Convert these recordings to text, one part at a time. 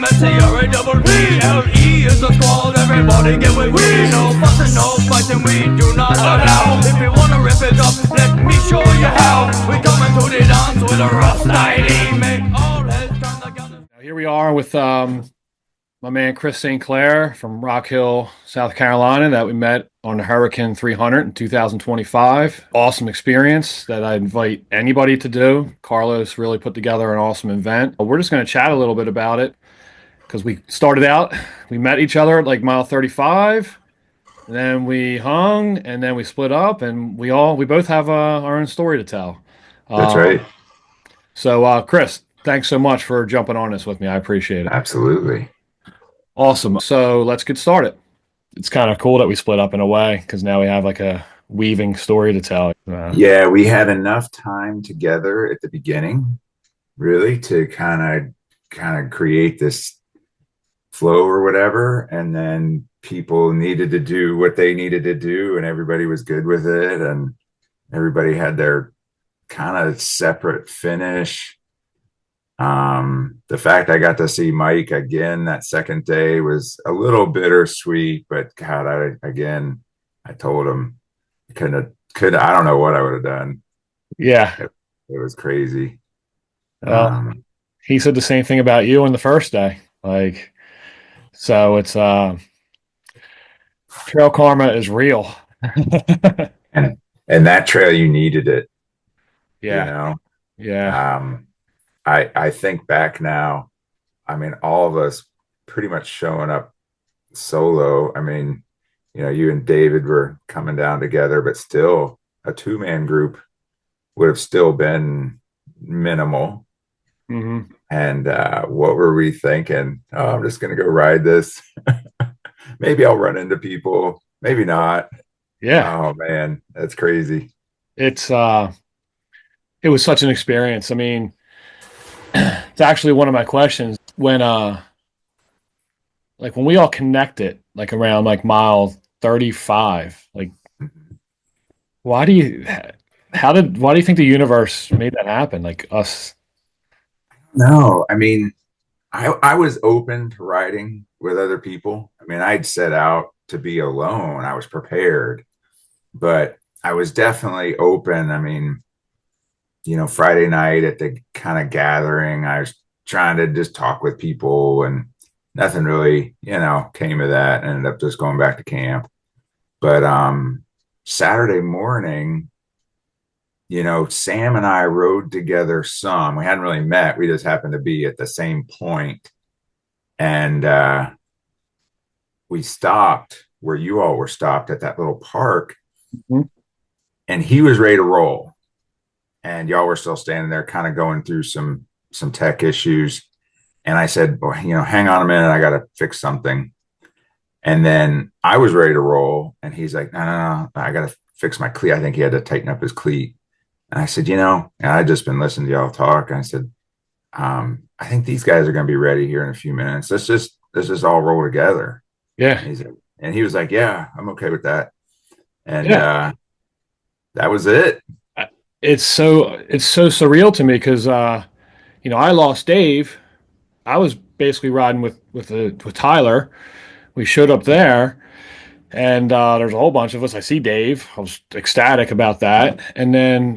M-S-C-R-A-P-P-L-E is the squad. Everybody get with we. No fussing, no fighting, we do not allow. If you wanna rip it up, let me show you how. We coming to the dance with a rough style. Make all heads turn together. Here we are with my man Chris St. Clair from Rock Hill, South Carolina, that we met on the Huracan 300 in 2025. Awesome experience that I invite anybody to do. Carlos really put together an awesome event. We're just going to chat a little bit about it because we started out, we met each other at like mile 35, and then we hung, and then we split up, and we both have our own story to tell. That's right. So, Chris, thanks so much for jumping on this with me. I appreciate it. Absolutely. Awesome. So let's get started. It's kind of cool that we split up in a way because now we have like a weaving story to tell. Yeah, we had enough time together at the beginning, really, to kind of create this flow or whatever, and then people needed to do what they needed to do, and everybody was good with it, and everybody had their kind of separate finish. The fact I got to see Mike again that second day was a little bittersweet, but God, I told him I I don't know what I would have done. Yeah. It was crazy. He said the same thing about you on the first day. Like, so it's, trail karma is real. and that trail, you needed it. Yeah. You know? Yeah. I think back now, I mean, all of us pretty much showing up solo. I mean, you and David were coming down together, but still a two-man group would have still been minimal. Mm-hmm. And what were we thinking? Oh, I'm just going to go ride this. Maybe I'll run into people. Maybe not. Yeah. Oh, man, that's crazy. It was such an experience. I mean, it's actually one of my questions when we all connected like around like mile 35, like why do you think the universe made that happen? Like us? No, I mean, I was open to riding with other people. I mean, I'd set out to be alone. I was prepared, but I was definitely open. I mean, Friday night at the kind of gathering, I was trying to just talk with people, and nothing really, came of that. Ended up just going back to camp. But Saturday morning, Sam and I rode together some. We hadn't really met. We just happened to be at the same point. And we stopped where you all were stopped at that little park. Mm-hmm. And he was ready to roll. And y'all were still standing there kind of going through some tech issues. And I said, well, hang on a minute. I got to fix something. And then I was ready to roll. And he's like, no, I got to fix my cleat. I think he had to tighten up his cleat. And I said, and I'd just been listening to y'all talk. And I said, I think these guys are going to be ready here in a few minutes. Let's just all roll together. Yeah. And he was like, yeah, I'm okay with that. And that was it. It's so surreal to me because I lost Dave. I was basically riding with Tyler. We showed up there, and there's a whole bunch of us. I see Dave. I was ecstatic about that. And then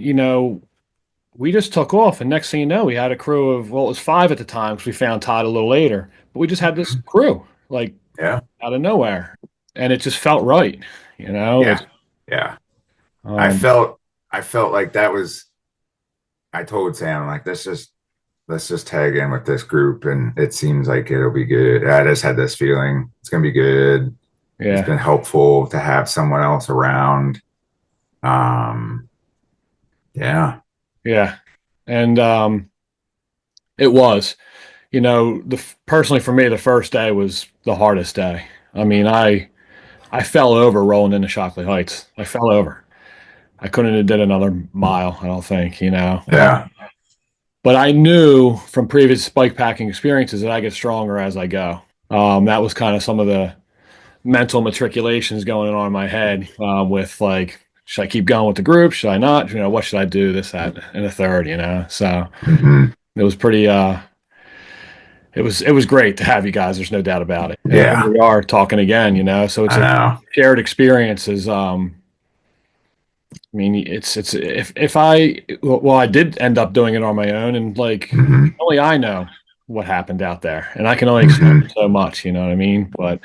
we just took off, and next thing you know, we had a crew of, well, it was 5 at the time because we found Todd a little later. But we just had this crew out of nowhere, and it just felt right. Yeah. I felt like that was, I told Sam, like, let's just tag in with this group, and it seems like it'll be good. I just had this feeling it's going to be good. Yeah. It's been helpful to have someone else around. Yeah. Yeah. And it was, personally for me, the first day was the hardest day. I mean, I fell over rolling into Shockley Heights. I fell over. I couldn't have did another mile, I don't think, Yeah. But I knew from previous bike packing experiences that I get stronger as I go. That was kind of some of the mental matriculations going on in my head with like, should I keep going with the group? Should I not? What should I do? This, that, and the third, So it was pretty, it it was great to have you guys. There's no doubt about it. And here Yeah, we are talking again, you know, so it's I a know. shared experiences. I mean, it's if I well, I did end up doing it on my own, and like Hmm. only I know what happened out there, and I can only explain Hmm. so much, you know what I mean? But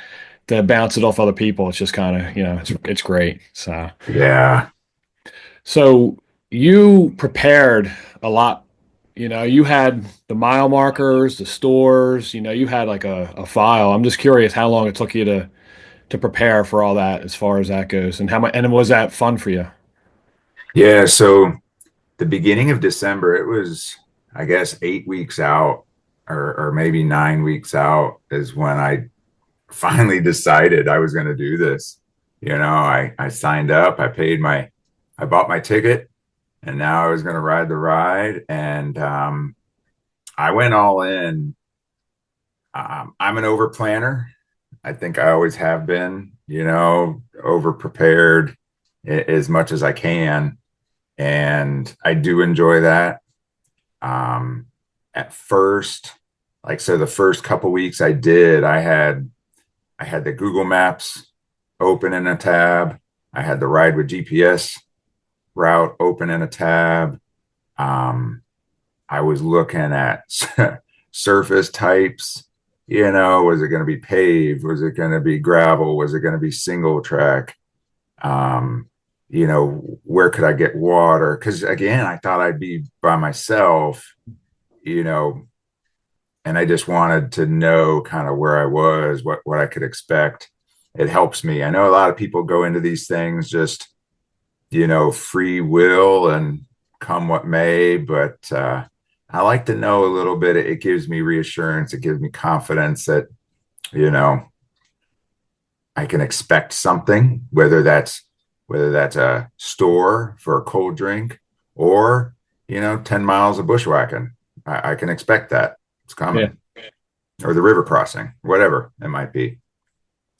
to bounce it off other people, it's just kind of, you know, it's great. Yeah. So you prepared a lot. You know, you had the mile markers, the stores. You know, you had like a file. I'm just curious how long it took you to prepare for all that, as far as that goes, and how much. And was that fun for you? Yeah. So the beginning of December, it was, I guess, 8 weeks out or maybe 9 weeks out is when I finally decided I was going to do this. I signed up, I bought my ticket, and now I was going to ride the ride. And I went all in. I'm an over planner. I think I always have been, over prepared as much as I can. And I do enjoy that. Um, at first, so the first couple weeks I had the Google Maps open in a tab. I had the ride with GPS route open in a tab. Um, I was looking at surface types. Was it going to be paved? Was it going to be gravel? Was it going to be single track? Um, where could I get water? Because again, I thought I'd be by myself, you know, and I just wanted to know kind of where I was, what I could expect. It helps me. I know a lot of people go into these things just, free will and come what may, but I like to know a little bit. It gives me reassurance. It gives me confidence that, you know, I can expect something, whether that's a store for a cold drink or, 10 miles of bushwhacking. I can expect that. It's Yeah. coming. Or the river crossing, whatever it might be.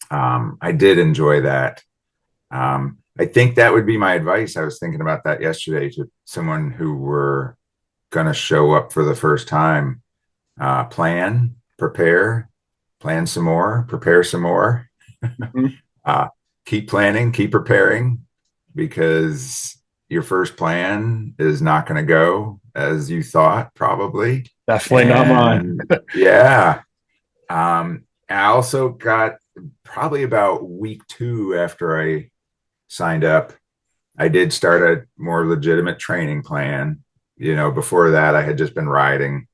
I did enjoy that. I think that would be my advice. I was thinking about that yesterday to someone who were going to show up for the first time. Plan, prepare, plan some more, prepare some more. Mhm. uh, keep planning, keep preparing, because your first plan is not going to go as you thought, probably. Definitely not mine. And yeah, I also got probably about week 2 after I signed up. I did start a more legitimate training plan. Before that, I had just been riding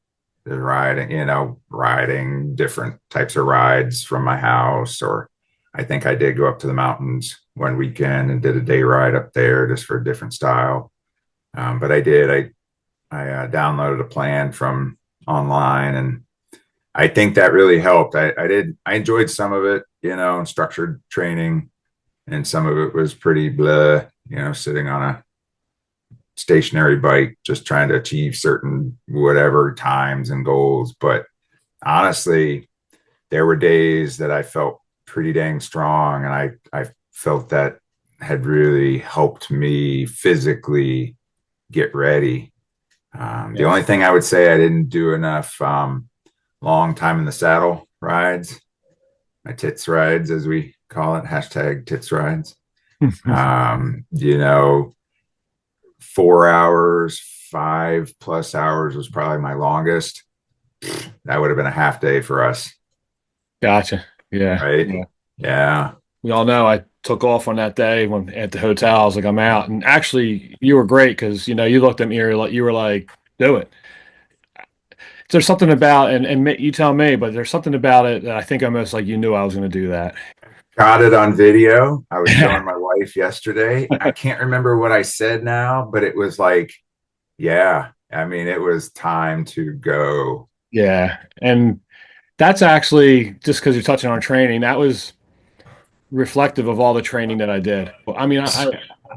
different types of rides from my house, or I think I did go up to the mountains one weekend and did a day ride up there just for a different style. But I downloaded a plan from online, and I think that really helped. I enjoyed some of it, structured training, and some of it was pretty blah, sitting on a stationary bike, just trying to achieve certain whatever times and goals. But honestly, there were days that I felt pretty dang strong, and I felt that had really helped me physically get ready. The Yeah. only thing I would say, I didn't do enough long time in the saddle rides, my tits rides, as we call it, hashtag tits rides. Um, you know, 4 hours, 5+ hours was probably my longest. That would have been a half day for us, Gotcha. Yeah. right? Yeah. Yeah. We all know I took off on that day when at the hotel. I was like, I'm out. And actually, you were great because, you know, you looked at me, you were like, do it. There's something about, you tell me, but there's something about it that I think almost like you knew I was going to do that. Got it on video. I was showing my wife yesterday. I can't remember what I said now, but it was like, yeah, I mean, it was time to go. Yeah. And that's actually just because you're touching on training. That was reflective of all the training that I did. Well, I mean,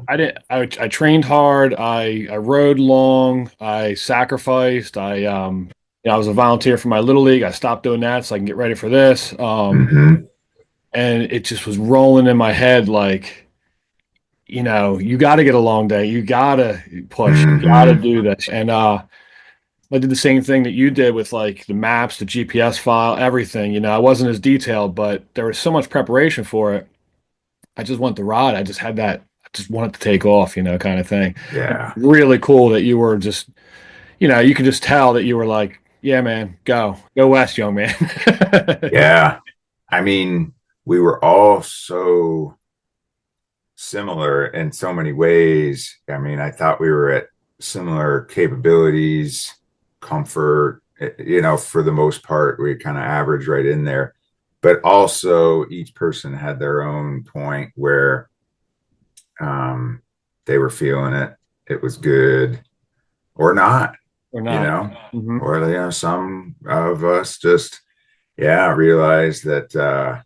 I did I trained hard. I rode long. I sacrificed. I was a volunteer for my little league. I stopped doing that so I can get ready for this. Hmm. And it just was rolling in my head like, you know, you got to get a long day. You got to push. You got to Hmm. do this. And I did the same thing that you did with like the maps, the GPS file, everything. I wasn't as detailed, but there was so much preparation for it. I just want the ride. I just had that. I just wanted to take off, kind of thing. And Yeah. really cool that you were just, you could just tell that you were like, yeah, man, go west, young man. Yeah. I mean, we were all so similar in so many ways. I mean, I thought we were at similar capabilities, comfort, for the most part, we kind of average right in there. But also, each person had their own point where um, they were feeling it. It was good or not, Or you not. know, Hmm. or, some of us just, yeah, realize that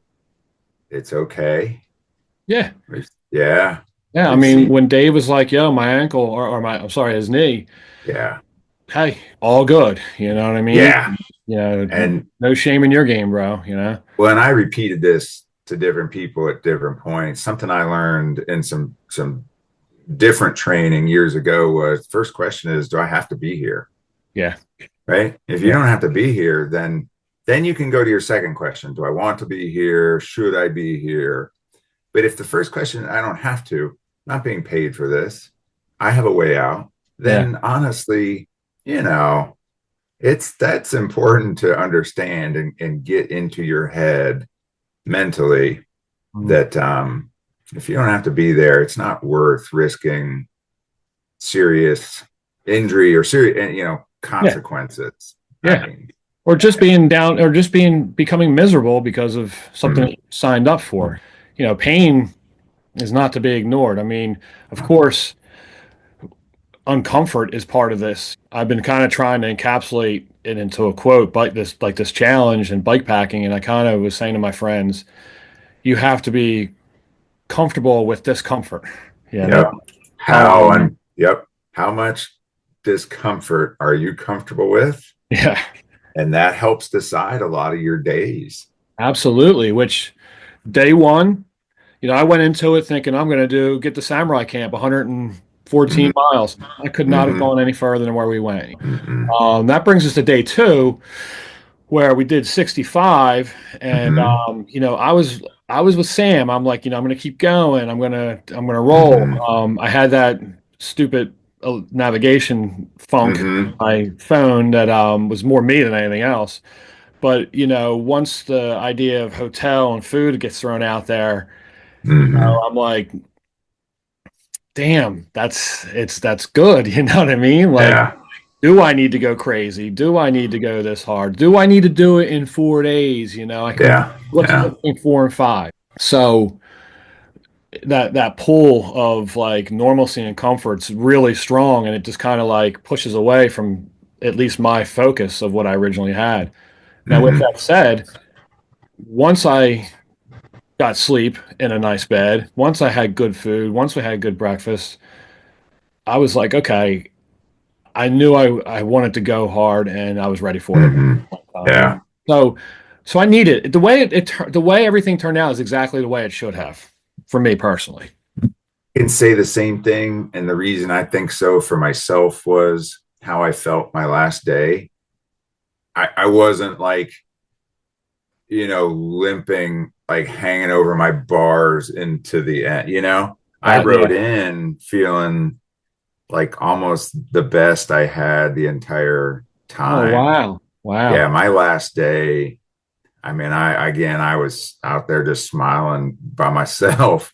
it's okay. Yeah. Yeah. Yeah. I We've mean, seen, when Dave was like, yo, my ankle or I'm sorry, his knee, yeah. hey, all good. You know what I mean? Yeah. And No shame in your game, bro. when I repeated this to different people at different points, something I learned in some different training years ago was first question is, do I have to be here? Yeah. Right? If you Yeah. don't have to be here, then you can go to your second question. Do I want to be here? Should I be here? But if the first question, I don't have to, not being paid for this, I have a way out, Yeah. then honestly, you know, that's important to understand and get into your head mentally Mhm. that if you don't have to be there, it's not worth risking serious injury or serious, Yeah. consequences. I Yeah. mean, Or just being down or just becoming miserable because of something that mm, you signed up for. Pain is not to be ignored. I mean, of course, uncomfort is part of this. I've been kind of trying to encapsulate it into a quote, like this challenge and bike packing, and I kind of was saying to my friends, you have to be comfortable with discomfort. You know, yep. um, Yep. How much discomfort are you comfortable with? yeah, And that helps decide a lot of your days. absolutely. Which day one, I went into it thinking I'm going to get the samurai camp 114 Mm-hmm. miles. I could not have Mm-hmm. gone any further than where we went. Mm-hmm. That brings us to day two, where we did 65, and Mm-hmm. I was with Sam. I'm like, I'm going to keep going. I'm gonna roll. Mm-hmm. I had that stupid navigation funk Mm-hmm. on my phone that was more me than anything else. But once the idea of hotel and food gets thrown out there, Mm-hmm. I'm like, damn, that's good. You know what I mean? Like, Yeah. do I need to go crazy? Do I need to go this hard? Do I need to do it in 4 days? Yeah. What's the Yeah. difference between 4 and 5? So that pull of like normalcy and comfort's really strong, and it just kind of like pushes away from at least my focus of what I originally had. Now, with Mm-hmm. that said, once I got sleep in a nice bed, once I had good food, once we had good breakfast, I was like, okay, I knew I wanted to go hard and I was ready for it. Mm-hmm. Um, Yeah. so so I need it. The way everything turned out is exactly the way it should have for me personally. Can say the same thing. And the reason I think so for myself was how I felt my last day. I wasn't like, limping, like hanging over my bars into the end. I Yeah. rode in feeling like almost the best I had the entire Oh, time. wow. Yeah, Wow. my last day, I mean, I was out there just smiling by myself.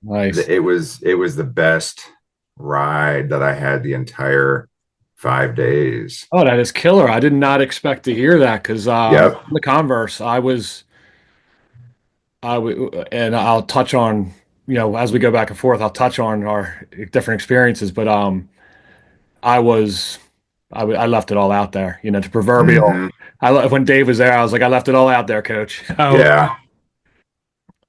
Nice. It was the best ride that I had the entire 5 days. Oh, that is killer. I did not expect to hear that because Yep. the converse, and I'll touch on, as we go back and forth, I'll touch on our different experiences, but I was, I left it all out there, the proverbial. Mm-hmm. When Dave was there, I was like, I left it all out there, coach. Yeah.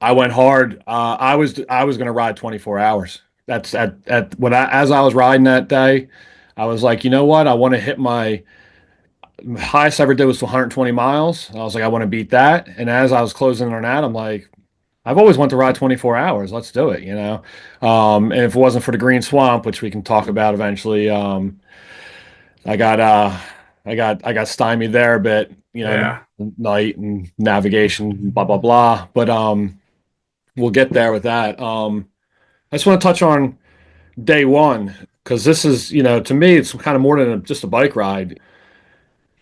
I went hard. I was going to ride 24 hours. That's at when as I was riding that day, I was like, you know what? I want to hit my highest I ever did was 120 miles. I was like, I want to beat that. And as I was closing on that, I'm like, I've always wanted to ride 24 hours. Let's do it. And if it wasn't for the Green Swamp, which we can talk about eventually, I got I got stymied there a bit, Yeah. night and navigation, blah blah blah. But we'll get there with that. I just want to touch on day one because this is, to me, it's kind of more than just a bike ride.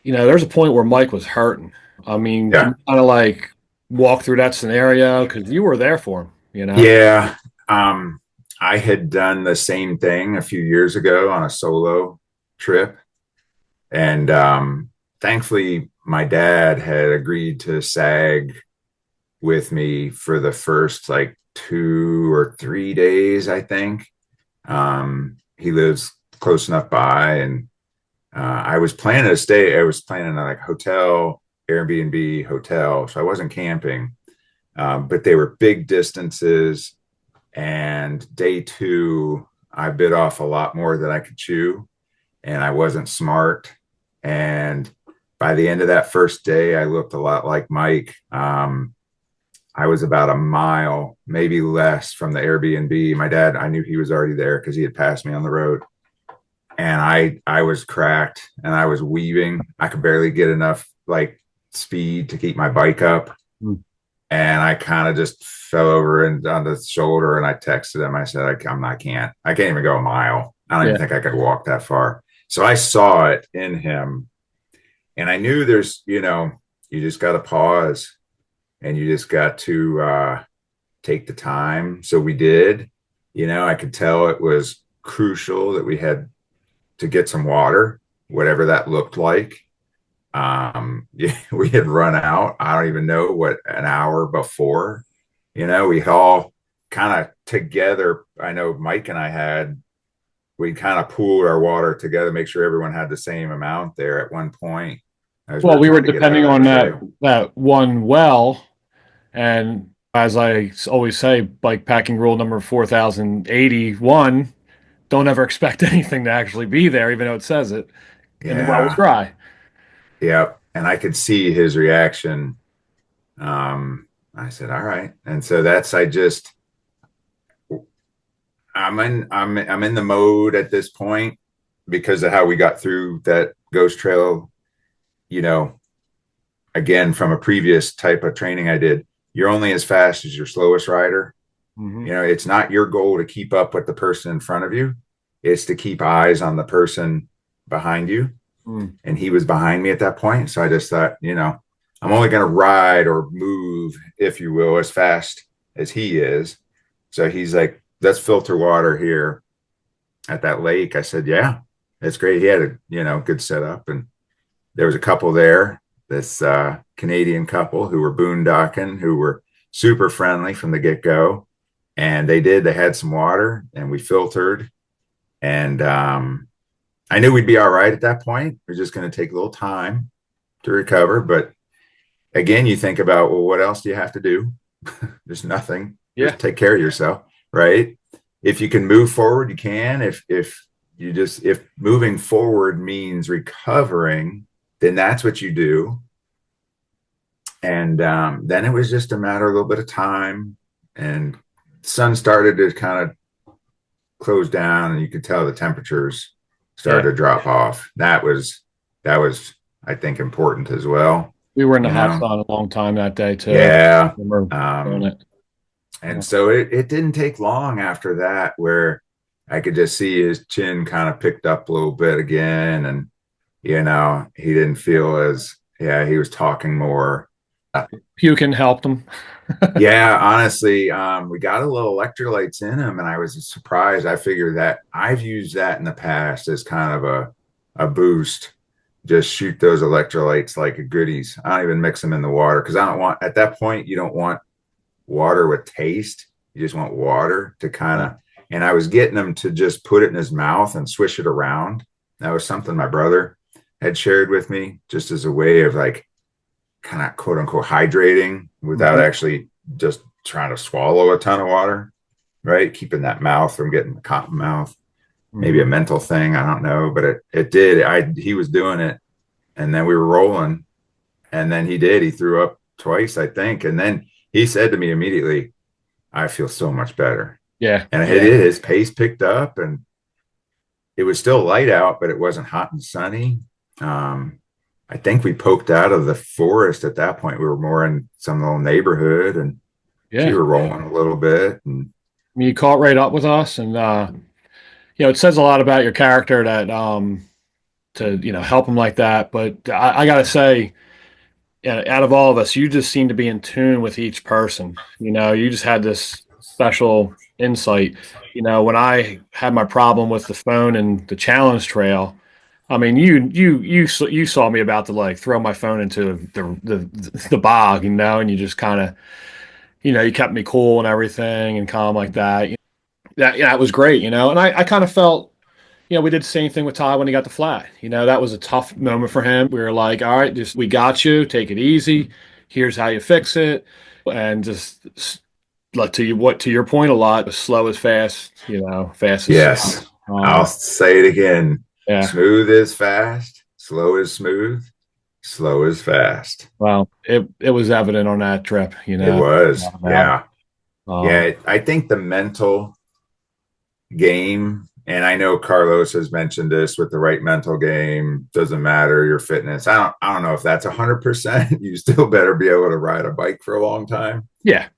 There's a point where Mike was hurting. I mean, can Yeah. you kind of like walk through that scenario because you were there for him. Yeah. Um, I had done the same thing a few years ago on a solo trip. And thankfully, my dad had agreed to SAG with me for the first like 2 or 3 days, I think. He lives close enough by, and I was planning to stay. I was planning on like hotel, Airbnb, hotel, so I wasn't camping. But they were big distances. And day two, I bit off a lot more than I could chew, and I wasn't smart. And by the end of that first day, I looked a lot like Mike. I was about a mile, maybe less, from the Airbnb. My dad, I knew he was already there because he had passed me on the road. And I was cracked and I was weaving. I could barely get enough like speed to keep my bike up. Mm. And I kind of just fell over and on the shoulder, and I texted him. I said, I can't even go a mile. I don't even Yeah. think I could walk that far. So I saw it in him, and I knew you just got to pause, and you just got to take the time. So we did. I could tell it was crucial that we had to get some water, whatever that looked like. Yeah, we had run out. I don't even know what, an hour before. We all kind of together. I know Mike and we kind of pooled our water together, make sure everyone had the same amount there at one point as we Well, were we were trying to get out of depending that on that trail. that one well, and as I always say, bike packing rule number 4081: don't ever expect anything to actually be there, even though it says it. And the well was Yeah. dry. Yeah. And I could see his reaction. I said, all right. And so I'm in the mode at this point because of how we got through that ghost trail, you know, again, from a previous type of training I did. You're only as fast as your slowest rider. Hmm. It's not your goal to keep up with the person in front of you. It's to keep eyes on the person behind you. Mm. And he was behind me at that point. So I just thought, I'm only going to ride or move, if you will, as fast as he is. So he's like, let's filter water here at that lake. I said, yeah, that's great. He had a, good setup. And there was a couple there, this Canadian couple who were boondocking, who were super friendly from the get-go. And they had some water, and we filtered. And I knew we'd be all right at that point. We're just going to take a little time to recover. But again, you think about, well, what else do you have to do? There's nothing. Yeah. Just take care of yourself, right? If you can move forward, you can. If moving forward means recovering, then that's what you do. And then it was just a matter of a little bit of time, and the sun started to kind of close down, and you could tell the temperatures started Yeah. to drop off. That was, I think, important as well. We were in the You hot know, sun a long time that day too. yeah. Remember doing Um, it. and so it didn't take long after that where I could just see his chin kind of picked up a little bit again, and he didn't feel as, yeah, he was talking more. Puking helped him. Yeah, honestly, we got a little electrolytes in him, and I was surprised. I figured that I've used that in the past as kind of a boost. Just shoot those electrolytes like goodies. I don't even mix them in the water because I don't want, at that point, you don't want water with taste. You just want water to kind of, and I was getting him to just put it in his mouth and swish it around. That was something my brother had shared with me, just as a way of like kind of quote unquote hydrating without Mhm. actually just trying to swallow a ton of water, right? Keeping that mouth from getting the cotton mouth. Maybe a Mhm. mental thing, I don't know, but it did. He was doing it, and then we were rolling, and then he threw up twice, I think, and then he said to me immediately, I feel so much better. Yeah. And Yeah. his pace picked up, and it was still light out, but it wasn't hot and sunny. I think we poked out of the forest at that point. We were more in some little neighborhood, and you Yeah. were rolling a little bit. And I mean, you caught right up with us, and it says a lot about your character that to help him like that. But I gotta say, yeah, out of all of us, you just seem to be in tune with each person. You just had this special insight. When I had my problem with the phone and the challenge trail, I mean, you saw me about to like throw my phone into the bog, and you just kind of, you kept me cool and everything and calm like that. That was great, and I kind of felt, we did the same thing with Todd when he got the flat. That was a tough moment for him. We were like, all right, just we got you. Take it easy. Here's how you fix it, and just like to your point a lot. Slow is fast. Fast is slow. yes, I'll say it again. Yeah. Smooth is fast. Slow is smooth. Slow is fast. Well, it was evident on that trip. It was. About Yeah. Yeah. I think the mental game, and I know Carlos has mentioned this, with the right mental game, doesn't matter your fitness. I don't know if that's 100%. You still better be able to ride a bike for a long time. Yeah.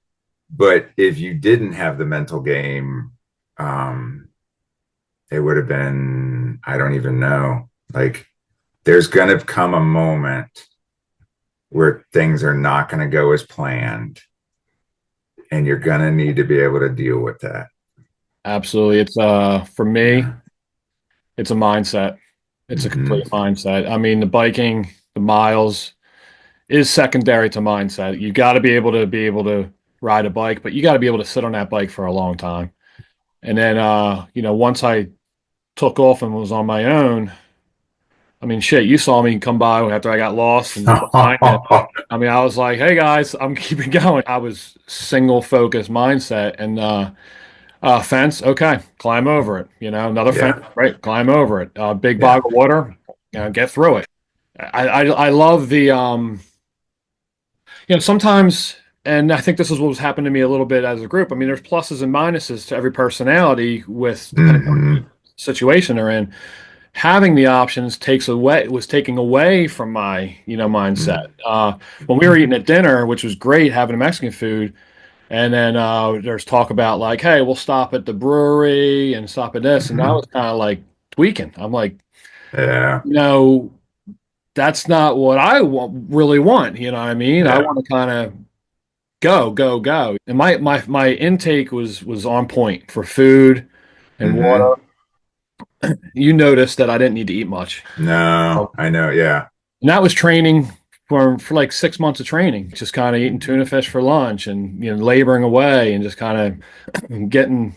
But if you didn't have the mental game, it would have been, I don't even know. Like, there's going to come a moment where things are not going to go as planned, and you're going to need to be able to deal with that. Absolutely. It's for me, Yeah. it's a mindset. It's a complete Mm-hmm. mindset. I mean, the biking, the miles is secondary to mindset. You got to be able to ride a bike, but you got to be able to sit on that bike for a long time. And then once I took off and was on my own, I mean, shit, you saw me come by after I got lost and behind it. I mean, I was like, "Hey guys, I'm keeping going." I was single focus mindset, and fence, okay, climb over it. Another fence, Yeah. right? Climb over it. Big Yeah. bog of water, get through it. I love the sometimes, and I think this is what was happening to me a little bit as a group. I mean, there's pluses and minuses to every personality with depending on the Mm-hmm. situation they're in. Having the options was taking away from my mindset. When we were eating at dinner, which was great, having Mexican food, and then there's talk about like, hey, we'll stop at the brewery and stop at this, and I Mm-hmm. was kind of like tweaking. I'm like, Yeah. you know, that's not what I really want. You know what I mean? I Yeah. want to kind of go, go, go. And my intake was on point for food and Mm-hmm. water. You noticed that I didn't need to eat much. No, I know. Yeah. And that was training for like 6 months of training, just kind of eating tuna fish for lunch and laboring away and just kind of getting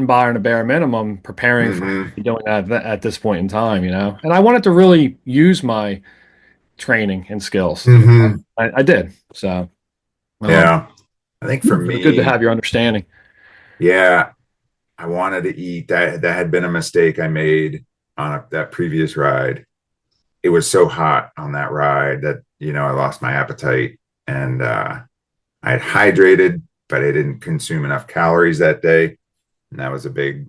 by on a bare minimum, preparing for Mm-hmm. doing that at this point in time. And I wanted to really use my training and skills. Mm-hmm. I did. So Yeah. I think for it was good to me, have your understanding. yeah, I wanted to eat. That had been a mistake I made on that previous ride. It was so hot on that ride that, I lost my appetite, and I had hydrated, but I didn't consume enough calories that day. And that was a big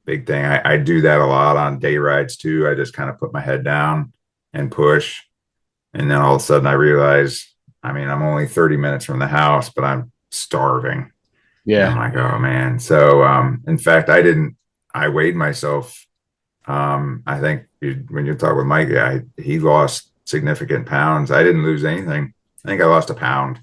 thing. I do that a lot on day rides too. I just kind of put my head down and push. And then all of a sudden I realize, I mean, I'm only 30 minutes from the house, but I'm starving. And I'm Yeah. like, oh man. So, in fact, I weighed myself. I think when you talk with Mike, yeah, he lost significant pounds. I didn't lose anything. I think I lost a pound.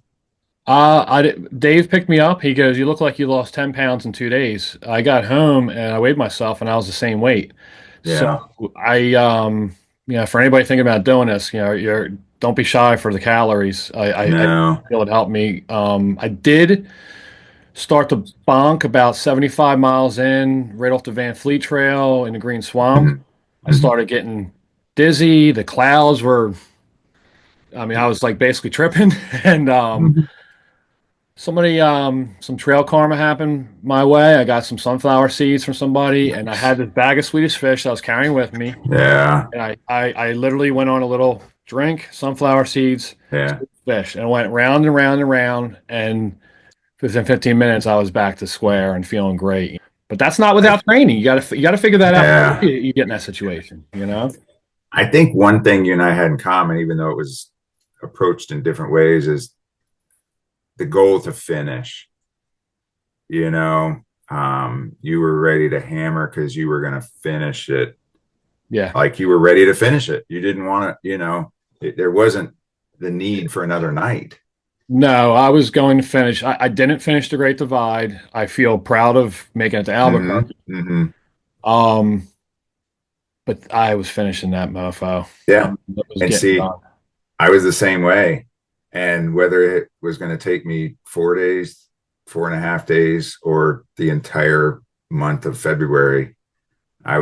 Dave picked me up. He goes, "You look like you lost 10 pounds in 2 days." I got home and I weighed myself and I was the same weight. So Yeah. for anybody thinking about doing this, don't be shy for the calories. I No. feel it helped me. I did start to bonk about 75 miles in, right off the Van Fleet Trail in the Green Swamp. Mhm. I started getting dizzy. The clouds were, I mean, I was like basically tripping. And Mhm. some trail karma happened my way. I got some sunflower seeds from somebody, and I had Nice. this bag of Swedish fish I was carrying with me. Yeah. And I literally went on a little drink, sunflower seeds, Yeah. fish, and went round and round and round. And within 15 minutes, I was back to square and feeling great. But that's not I, without training. You got to figure that out before yeah. you get in that situation. I think one thing you and I had in common, even though it was approached in different ways, is the goal to finish. You know, you were ready to hammer because you were going to finish it. Yeah. Like you were ready to finish it. You didn't want to, there wasn't the need for another night. No, I was going to finish. I didn't finish the Great Divide. I feel proud of making it to Mm-hmm. Albuquerque. Mm-hmm. Um, but I was finishing that mofo. Yeah. It was And getting see, done. I was the same way. And whether it was going to take me 4 days, 4.5 days, or the entire month of February, Yeah.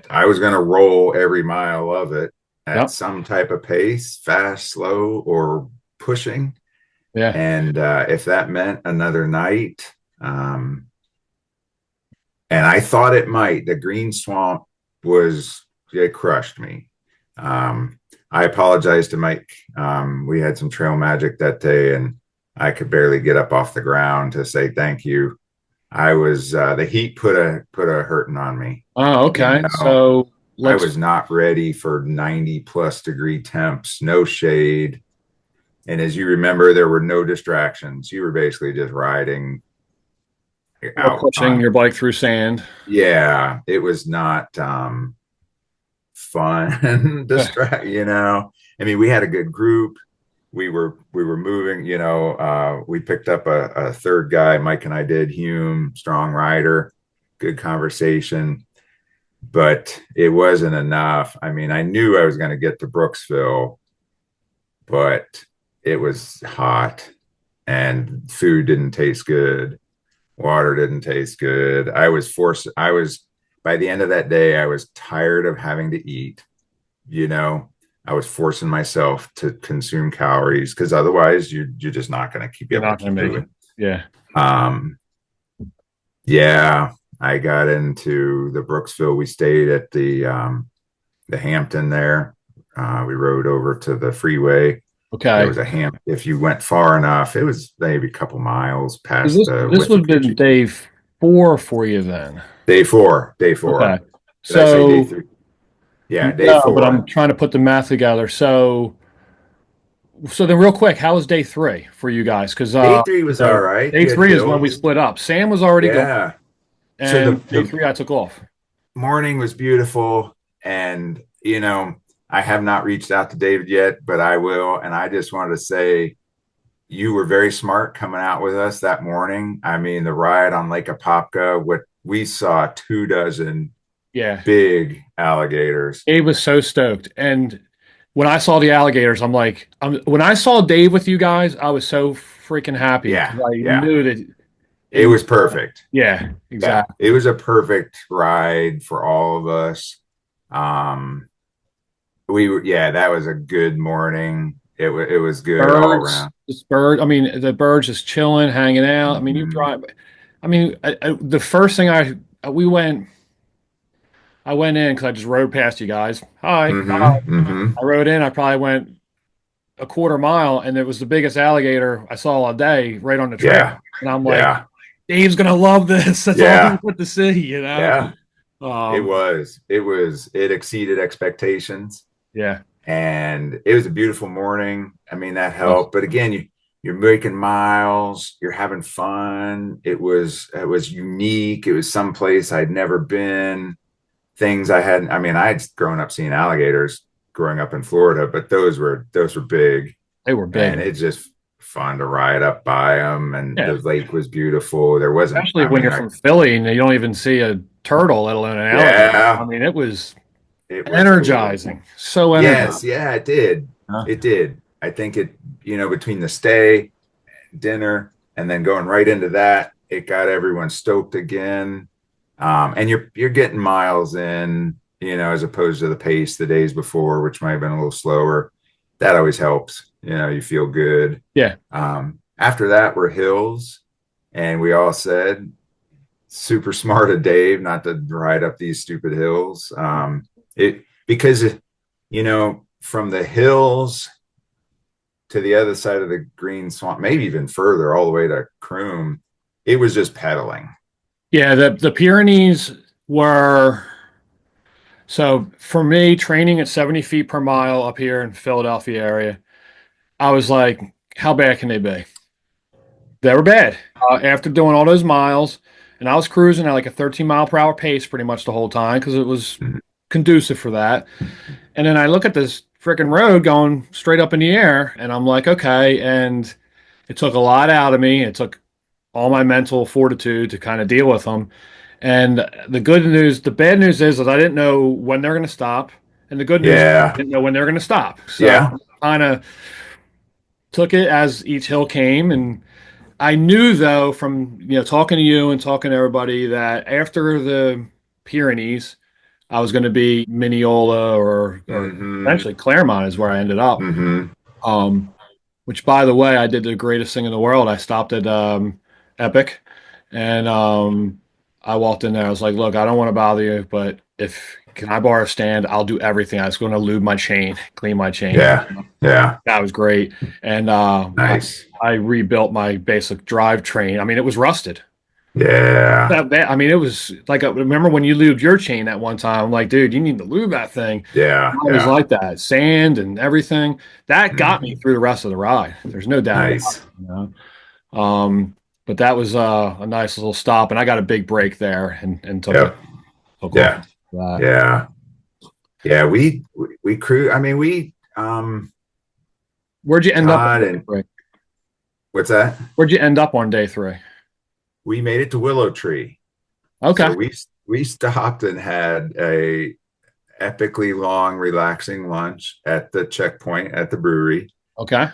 I was gonna roll every mile of it at Yep. some type of pace, fast, slow, or pushing. Yeah. And if that meant another night, um, and I thought it might, the Green Swamp it crushed me. I apologize to Mike. We had some trail magic that day, and I could barely get up off the ground to say thank you. I was the heat put a hurting on me. Oh, You okay. know, So I let's was not ready for 90 plus degree temps, no shade. And as you remember, there were no distractions. You were basically just riding or out pushing on, your bike through sand. yeah, it was not fun, distract. I mean, we had a good group. We were moving, we picked up a third guy, Mike and I did, Hume, strong rider, good conversation, but it wasn't enough. I mean, I knew I was going to get to Brooksville, but it was hot and food didn't taste good. Water didn't taste good. By the end of that day, I was tired of having to eat. You know, I was forcing myself to consume calories because otherwise you're just not going to keep You're able to not going keep to make it. moving. Yeah. Um, yeah, I got into the Brooksville. We stayed at the Hampton there. We rode over to the freeway. There Okay. was a if you went far enough, it was maybe a couple miles So past this the this would have been Withlacoochee. day 4 for you then. Day four. Day Okay. four. Did I say day So three? Yeah, day no, but I'm four. trying to put the math together. So then real quick, how was day 3 for you guys? Because Day three was all right. day You had 3 is when we hills. split up. Sam was already gone, Yeah. So the and day the 3 I took off. morning was beautiful, and I have not reached out to David yet, but I will. And I just wanted to say you were very smart coming out with us that morning. I mean, the ride on Lake Apopka, what we saw 24 Yeah. big alligators. Dave was so stoked. And when I saw the alligators, when I saw Dave with you guys, I was so freaking happy Yeah, because I yeah. knew that It it was, was perfect. yeah, Yeah, exactly. it was a perfect ride for all of us. Um, yeah, that was a good morning. It was good all Birds, around. I mean, the birds just chilling, hanging out. I mean, you Mm-hmm. drive, I mean, the first thing we went, I went in because I just rode past you guys. Hi. Mm-hmm. Mm-hmm. I rode in, I probably went a quarter mile, and it was the biggest alligator I saw all day right on the trail. Yeah, And I'm like, yeah, Dave's gonna love this. That's all he yeah, wanted to see, you know. yeah. It Um, was. It exceeded expectations, yeah, and it was a beautiful morning. I mean, that helped. But again, you're making miles. You're having fun. It was unique. It was someplace I'd never been. Things I hadn't. I mean, I'd grown up seeing alligators growing up in Florida, but those were big, they were and big. it's just fun to ride up by them. And Yeah, the lake was beautiful. There wasn't. especially I when mean, you're from Philly and you don't even see a turtle, let alone an alligator. I yeah, mean, it was it was cool. energizing. So energizing. Yes, yeah, it did. Huh? It did. I think between the stay, dinner, and then going right into that, it got everyone stoked again. And you're getting miles in, as opposed to the pace the days before, which might have been a little slower. That always helps. You feel good. Yeah, After that, we're hills, and we all said, super smart of Dave not to ride up these stupid hills. It because from the hills to the other side of the Green Swamp, maybe even further, all the way to Croom, it was just pedaling. yeah. The Pyrenees were So for me, training at 70 feet per mile up here in Philadelphia area, I was like, how bad can they be? They were bad. After doing all those miles, and I was cruising at like a 13 mile per hour pace pretty much the whole time because it was Mhm. conducive for that. And then I look at this freaking road going straight up in the air, and I'm like, okay. And it took a lot out of me. It took all my mental fortitude to kind of deal with them. And the bad news is that I didn't know when they're going to stop. And the good news, I Yeah. didn't know when they're going to stop. So Yeah. kind of took it as each hill came. And I knew though from, talking to you and talking to everybody that after the Pyrenees, I was going to be Mineola or Hmm. eventually Claremont is where I ended up. Hmm. Um, which by the way, I did the greatest thing in the world. I stopped at Epic and I walked in there. I was like, look, I don't want to bother you, but if can I borrow a stand? I'll do everything. I was going to lube my chain, clean my chain. Yeah. Yeah. That was great. And Nice. I rebuilt my basic drivetrain. I mean, it was rusted. Yeah. I mean, it was like, remember when you lubed your chain at one time? I'm like, dude, you need to lube that thing. Yeah. I was Yeah. like that, sand and everything. That got me Hmm. through the rest of the ride. There's no doubt about Nice. it. But that was a nice little stop, and I got a big break there and Yep. took off Yeah. after that. Yeah. Yeah. We crew. I mean, Where'd you end up Todd on day and three? what's that? Where'd you end up on day three? We made it to Willow Tree. Okay, So we stopped and had a epically long, relaxing lunch at the checkpoint at the brewery. okay.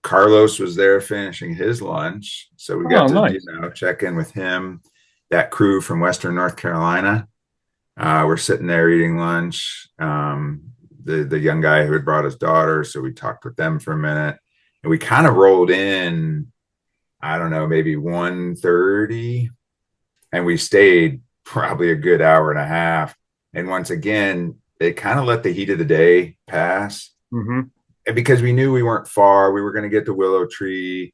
Carlos was there finishing his lunch, so we got Oh, to nice. check in with him. That crew from Western North Carolina. We're sitting there eating lunch. The young guy who had brought his daughter, so we talked with them for a minute, and we kind of rolled in. I don't know, maybe 1:30, and we stayed probably a good hour and a half. And once again, it kind of let the heat of the day pass. Hmm. And because we knew we weren't far, we were going to get to Willow Tree.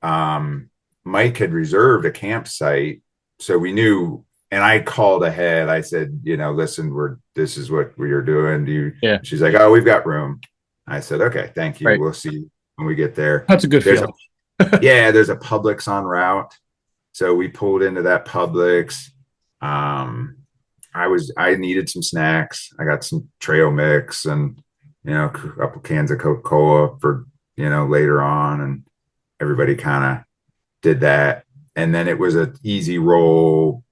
Mike had reserved a campsite, so we knew. And I called ahead. I said, listen, this is what we are doing. Do you? Yeah, She's like, oh, we've got room. I said, okay, thank you. right. We'll see when we get there. That's a good There's a feeling. there's a Publix en route, so we pulled into that Publix. Um, I needed some snacks. I got some trail mix and a couple cans of Coca Cola for later on, and everybody kind of did that. And then it was an easy roll,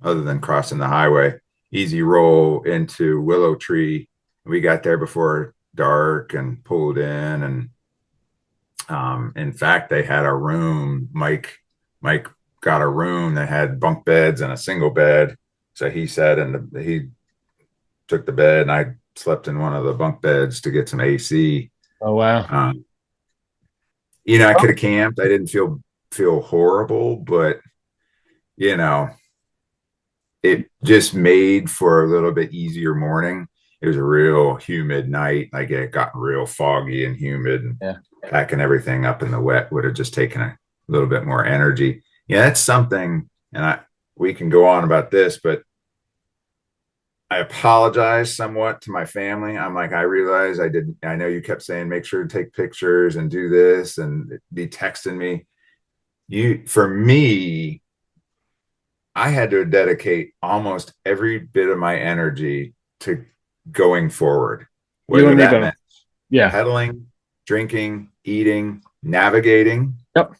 other than crossing the highway, easy roll into Willow Tree. We got there before dark and pulled in, and in fact, they had a room. Mike got a room that had bunk beds and a single bed. So he said, and he took the bed, and I slept in one of the bunk beds to get some AC. Oh wow. Um, I could have camped. I didn't feel horrible, but you know, it just made for a little bit easier morning. It was a real humid night. Like it got real foggy and humid, and Yeah. packing everything up in the wet would have just taken a little bit more energy. Yeah, that's something. And we can go on about this, but I apologize somewhat to my family. I'm like, I realize I didn't. I know you kept saying make sure to take pictures and do this and be texting me. For me, I had to dedicate almost every bit of my energy to going forward, You whether and me that both. meant Yeah. pedaling, drinking, eating, navigating, Yep.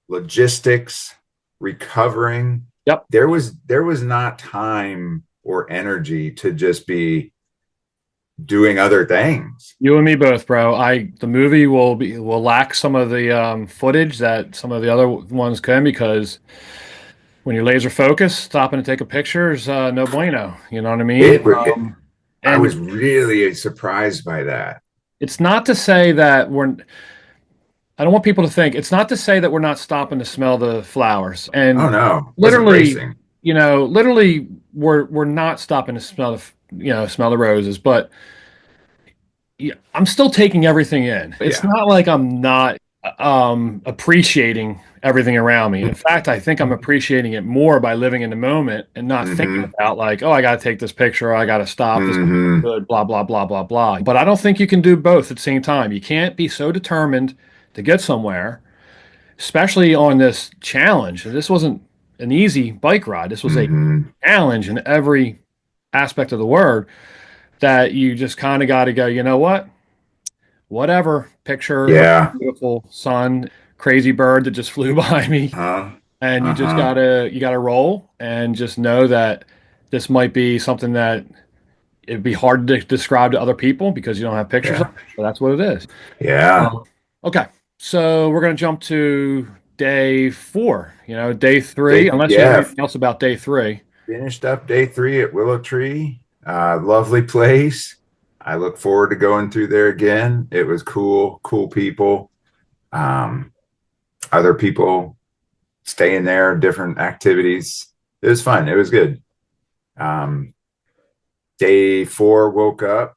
logistics, recovering. Yep. There was not time or energy to just be doing other things. You and me both, bro. The movie will lack some of the footage that some of the other ones can because when you're laser focused, stopping to take a picture is no bueno. You know what I mean? I And was really surprised by that. it's not to say that I don't want people to think it's not to say that we're not stopping to smell the flowers. Oh And no, wasn't literally, racing. literally, we're not stopping to smell smell the roses, but yeah, I'm still taking everything in. It's Yeah. not like I'm not. appreciating everything around me. In fact, I think I'm appreciating it more by living in the moment and not thinking Mm-hmm. about like, oh, I got to take this picture, or I got to stop this, Mm-hmm. good, blah, blah, blah, blah, blah. But I don't think you can do both at the same time. You can't be so determined to get somewhere, especially on this challenge. This wasn't an easy bike ride. This was a Mm-hmm. challenge in every aspect of the word, that you just kind of got to go, you know what? Whatever, picture of Yeah. beautiful sun, crazy bird that just flew by me, Huh? and Uh-huh. you gotta roll and just know that this might be something that it'd be hard to describe to other people because you don't have pictures of Yeah. it, but that's what it is. Yeah. Okay, so we're gonna jump to day four. Day three, Day, unless you have yeah. anything else about day three. Finished up day 3 at Willow Tree. Lovely place. I look forward to going through there again. It was cool, cool people. Um, Other people staying there, different activities. It was fun. It was good. Um, Day 4, woke up,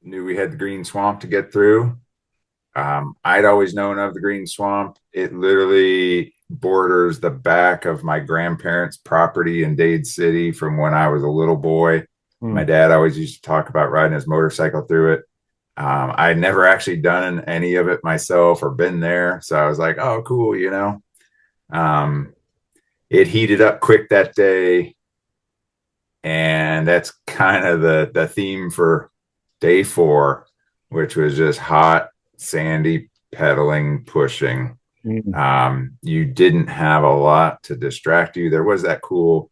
knew we had the Green Swamp to get through. I'd always known of the Green Swamp. It literally borders the back of my grandparents' property in Dade City from when I was a little boy. Hmm. My dad always used to talk about riding his motorcycle through it. I had never actually done any of it myself or been there. So I was like, oh, cool. Um, it heated up quick that day. And that's kind of the theme for day 4, which was just hot, sandy pedaling, pushing. Hmm. You didn't have a lot to distract you. There was that cool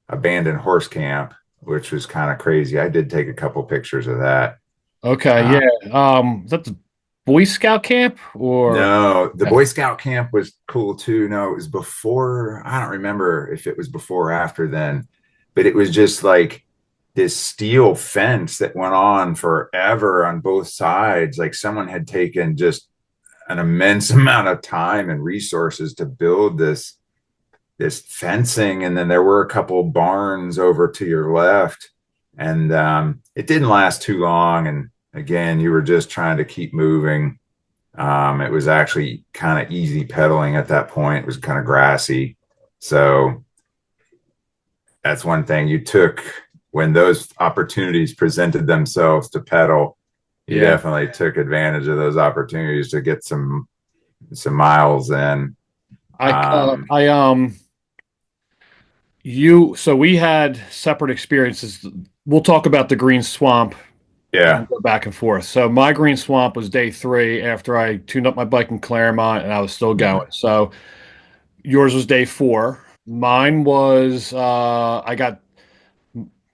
abandoned horse camp, which was kind of crazy. I did take a couple pictures of that. Okay, Uh, yeah. Is that the Boy Scout camp or? no, the Okay. Boy Scout camp was cool too. No, it was before. I don't remember if it was before or after then, but it was just like this steel fence that went on forever on both sides. Like someone had taken just an immense amount of time and resources to build this fencing, and then there were a couple barns over to your left, and it didn't last too long. And again, you were just trying to keep moving. It was actually kind of easy pedaling at that point. It was kind of grassy, so that's one thing you took when those opportunities presented themselves to pedal. You Yeah. definitely took advantage of those opportunities to get some miles in. Um, I you so we had separate experiences. We'll talk about the Green Swamp yeah. and go back and forth. So my Green Swamp was day three after I tuned up my bike in Claremont and I was still going. Mhm. So yours was day four. Mine was I got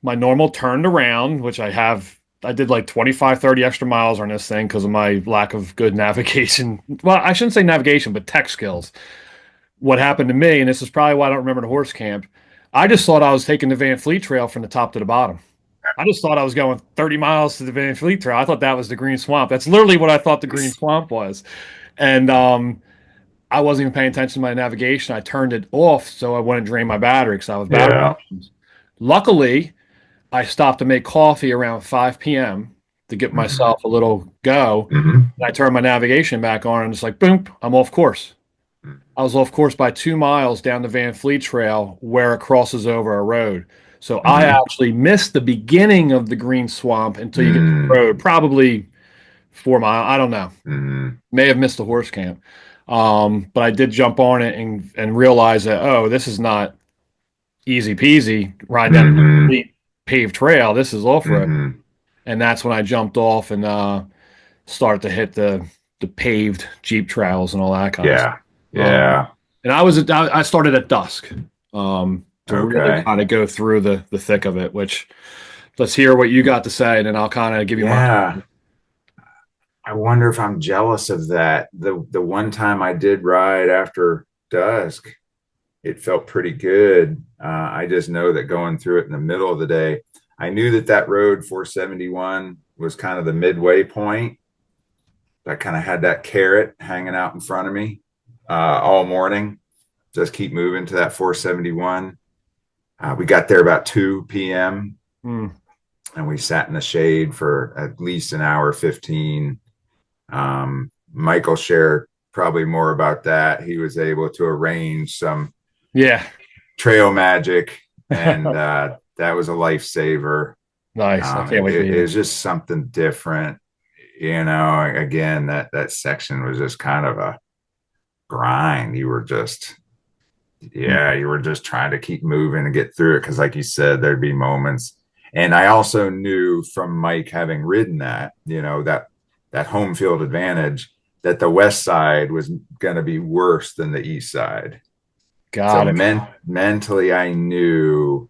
my normal turned around, which I did like 25, 30 extra miles on this thing because of my lack of good navigation. Well, I shouldn't say navigation, but tech skills. What happened to me, and this is probably why I don't remember the horse camp, I just thought I was taking the Van Fleet Trail from the top to the bottom. I just thought I was going 30 miles to the Van Fleet Trail. I thought that was the Green Swamp. That's literally what I thought the Green Swamp was. And I wasn't even paying attention to my navigation. I turned it off so I wouldn't drain my battery because I was battery Yeah. options. Luckily, I stopped to make coffee around 5 p.m. to get Hmm. myself a little go. Hmm. And I turned my navigation back on and it's like, boom, I'm off course. I was off course by 2 miles down the Van Fleet Trail where it crosses over a road. So I Hmm. actually missed the beginning of the Green Swamp until you get to the Hmm. road, probably 4 miles. I don't know. Hmm. May have missed the horse camp. But I did jump on it and realize that, oh, this is not easy peasy riding down a Hmm. complete paved trail. This is off road. Hmm. And that's when I jumped off and started to hit the paved Jeep trails and all that kind of stuff. Yeah. Um, Yeah. and I started at dusk to really Okay. kind of go through the thick of it. Which let's hear what you got to say, and then I'll kind of give you my. Yeah. I wonder if I'm jealous of that. The one time I did ride after dusk, it felt pretty good. I just know that going through it in the middle of the day, I knew that that road 471 was kind of the midway point. I kind of had that carrot hanging out in front of me all morning. Just keep moving to that 471. We got there about 2 p.m. Hmm. and we sat in the shade for at least an hour 15. Michael shared probably more about that. He was able to arrange some Yeah. trail magic, and that was a lifesaver. Nice. I can't wait to It meet him. was just something different, you know. Again, that section was just kind of a grind. You were just, yeah, you were just trying to keep moving and get through it because, like you said, there'd be moments. And I also knew from Mike having ridden that, you know, that home field advantage, that the west side was going to be worse than the east side. So Got it. mentally, I knew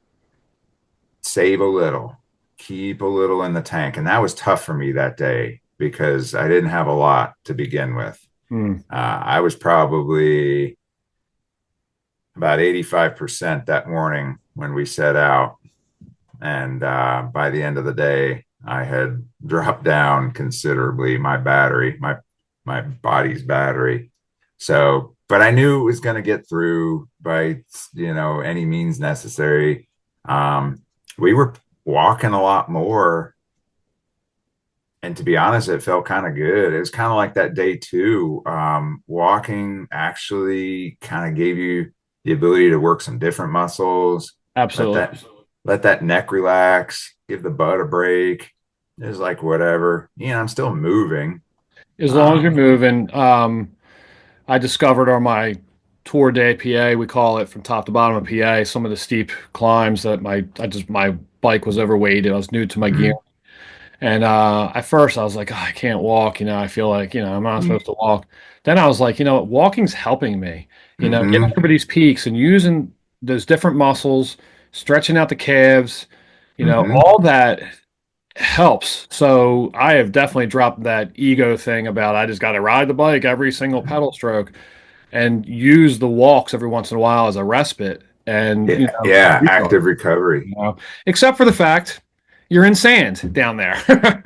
save a little, keep a little in the tank. And that was tough for me that day because I didn't have a lot to begin with. Hmm. I was probably about 85% that morning when we set out. And by the end of the day, I had dropped down considerably my battery, my body's battery. So, but I knew it was going to get through by, you know, any means necessary. We were walking a lot more, and to be honest, it felt kind of good. It was kind of like that day too. Walking actually kind of gave you the ability to work some different muscles. Let Absolutely. that let that neck relax. Give the butt a break. It's like whatever. You know, I'm still moving. As long as you're Um, moving, I discovered on my tour day PA, we call it from top to bottom of PA, some of the steep climbs that my bike was overweighted. I was new to my gear. mm, And at first I was like, "Oh, I can't walk, I feel like, I'm not mm, supposed to walk." Then I was like, you know what, walking's helping me, getting mm-hmm, over these peaks and using those different muscles, stretching out the calves, mm-hmm. all that helps. So I have definitely dropped that ego thing about I just got to ride the bike every single pedal stroke and use the walks every once in a while as a respite and Yeah, yeah. recharge, Active recovery. except for the fact you're in sand down there. That's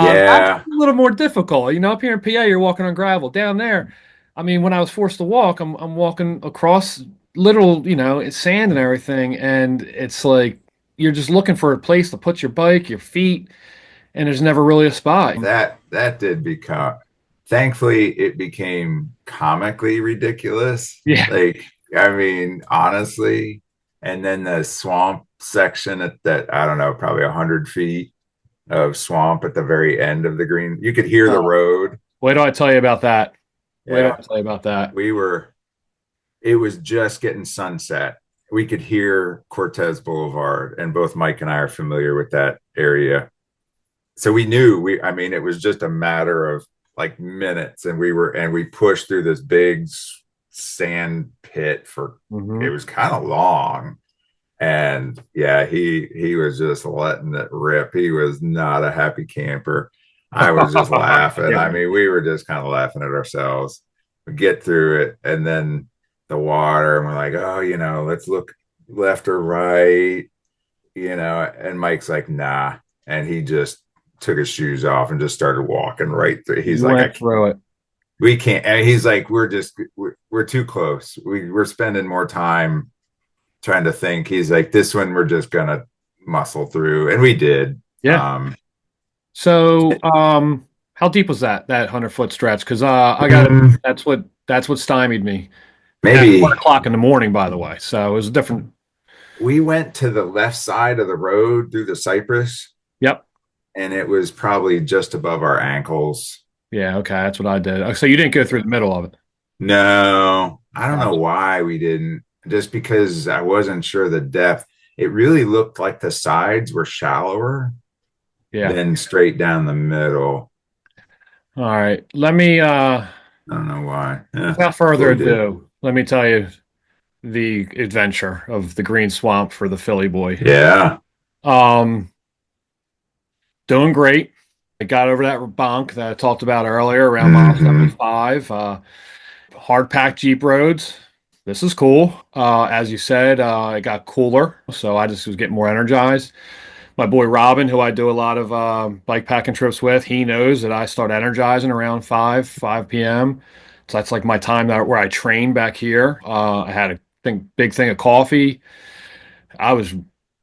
Yeah, a little more difficult. Up here in PA, you're walking on gravel. Down there, I mean, when I was forced to walk, I'm walking across literal, it's sand and everything, and it's like you're just looking for a place to put your bike, your feet, and there's never really a spot. that did become, thankfully it became comically ridiculous, Yeah. like, I mean, honestly. And then the swamp section at that, I don't know, probably 100 feet of swamp at the very end of the green, you could hear the Oh, road. wait till I tell you about that. Wait till Yeah, I tell you about that. we were, it was just getting sunset. We could hear Cortez Boulevard, and both Mike and I are familiar with that area. So we knew, I mean, it was just a matter of like minutes, and we pushed through this big sand pit for, it Hmm. was kind of long. And yeah, he was just letting it rip. He was not a happy camper. I was just laughing. Yeah. I mean, we were just kind of laughing at ourselves. We get through it, and then the water, and we're like, oh, let's look left or right, and Mike's like, nah. And he just took his shoes off and just started walking right through. He's You like, went through it. we can't. And he's like, we're too close. We're spending more time trying to think. He's like, this one we're just gonna muscle through, and we did. Yeah. Um, So, how deep was that 100-foot stretch? Because I got it. mm, That's what stymied me at one maybe o'clock in the morning. By the way, so it was different. we went to the left side of the road through the cypress, Yep. and it was probably just above our ankles. Yeah. Okay. That's what I did. So you didn't go through the middle of it. No, I don't know Gotcha. why we didn't. Just because I wasn't sure the depth. It really looked like the sides were shallower Yeah. than straight down the middle. All right. Let me. I don't know why. Yeah, Without that's what further we did. ado, let me tell you the adventure of the Green Swamp for the Philly boy. Yeah. Um, Doing great. I got over that bonk that I talked about earlier around mile Mm-hmm. 75. Hard packed Jeep roads. This is cool. As you said, it got cooler, so I just was getting more energized. My boy Robin, who I do a lot of bike packing trips with, he knows that I start energizing around 5 p.m. So that's like my time where I train back here. I had a big thing of coffee. I was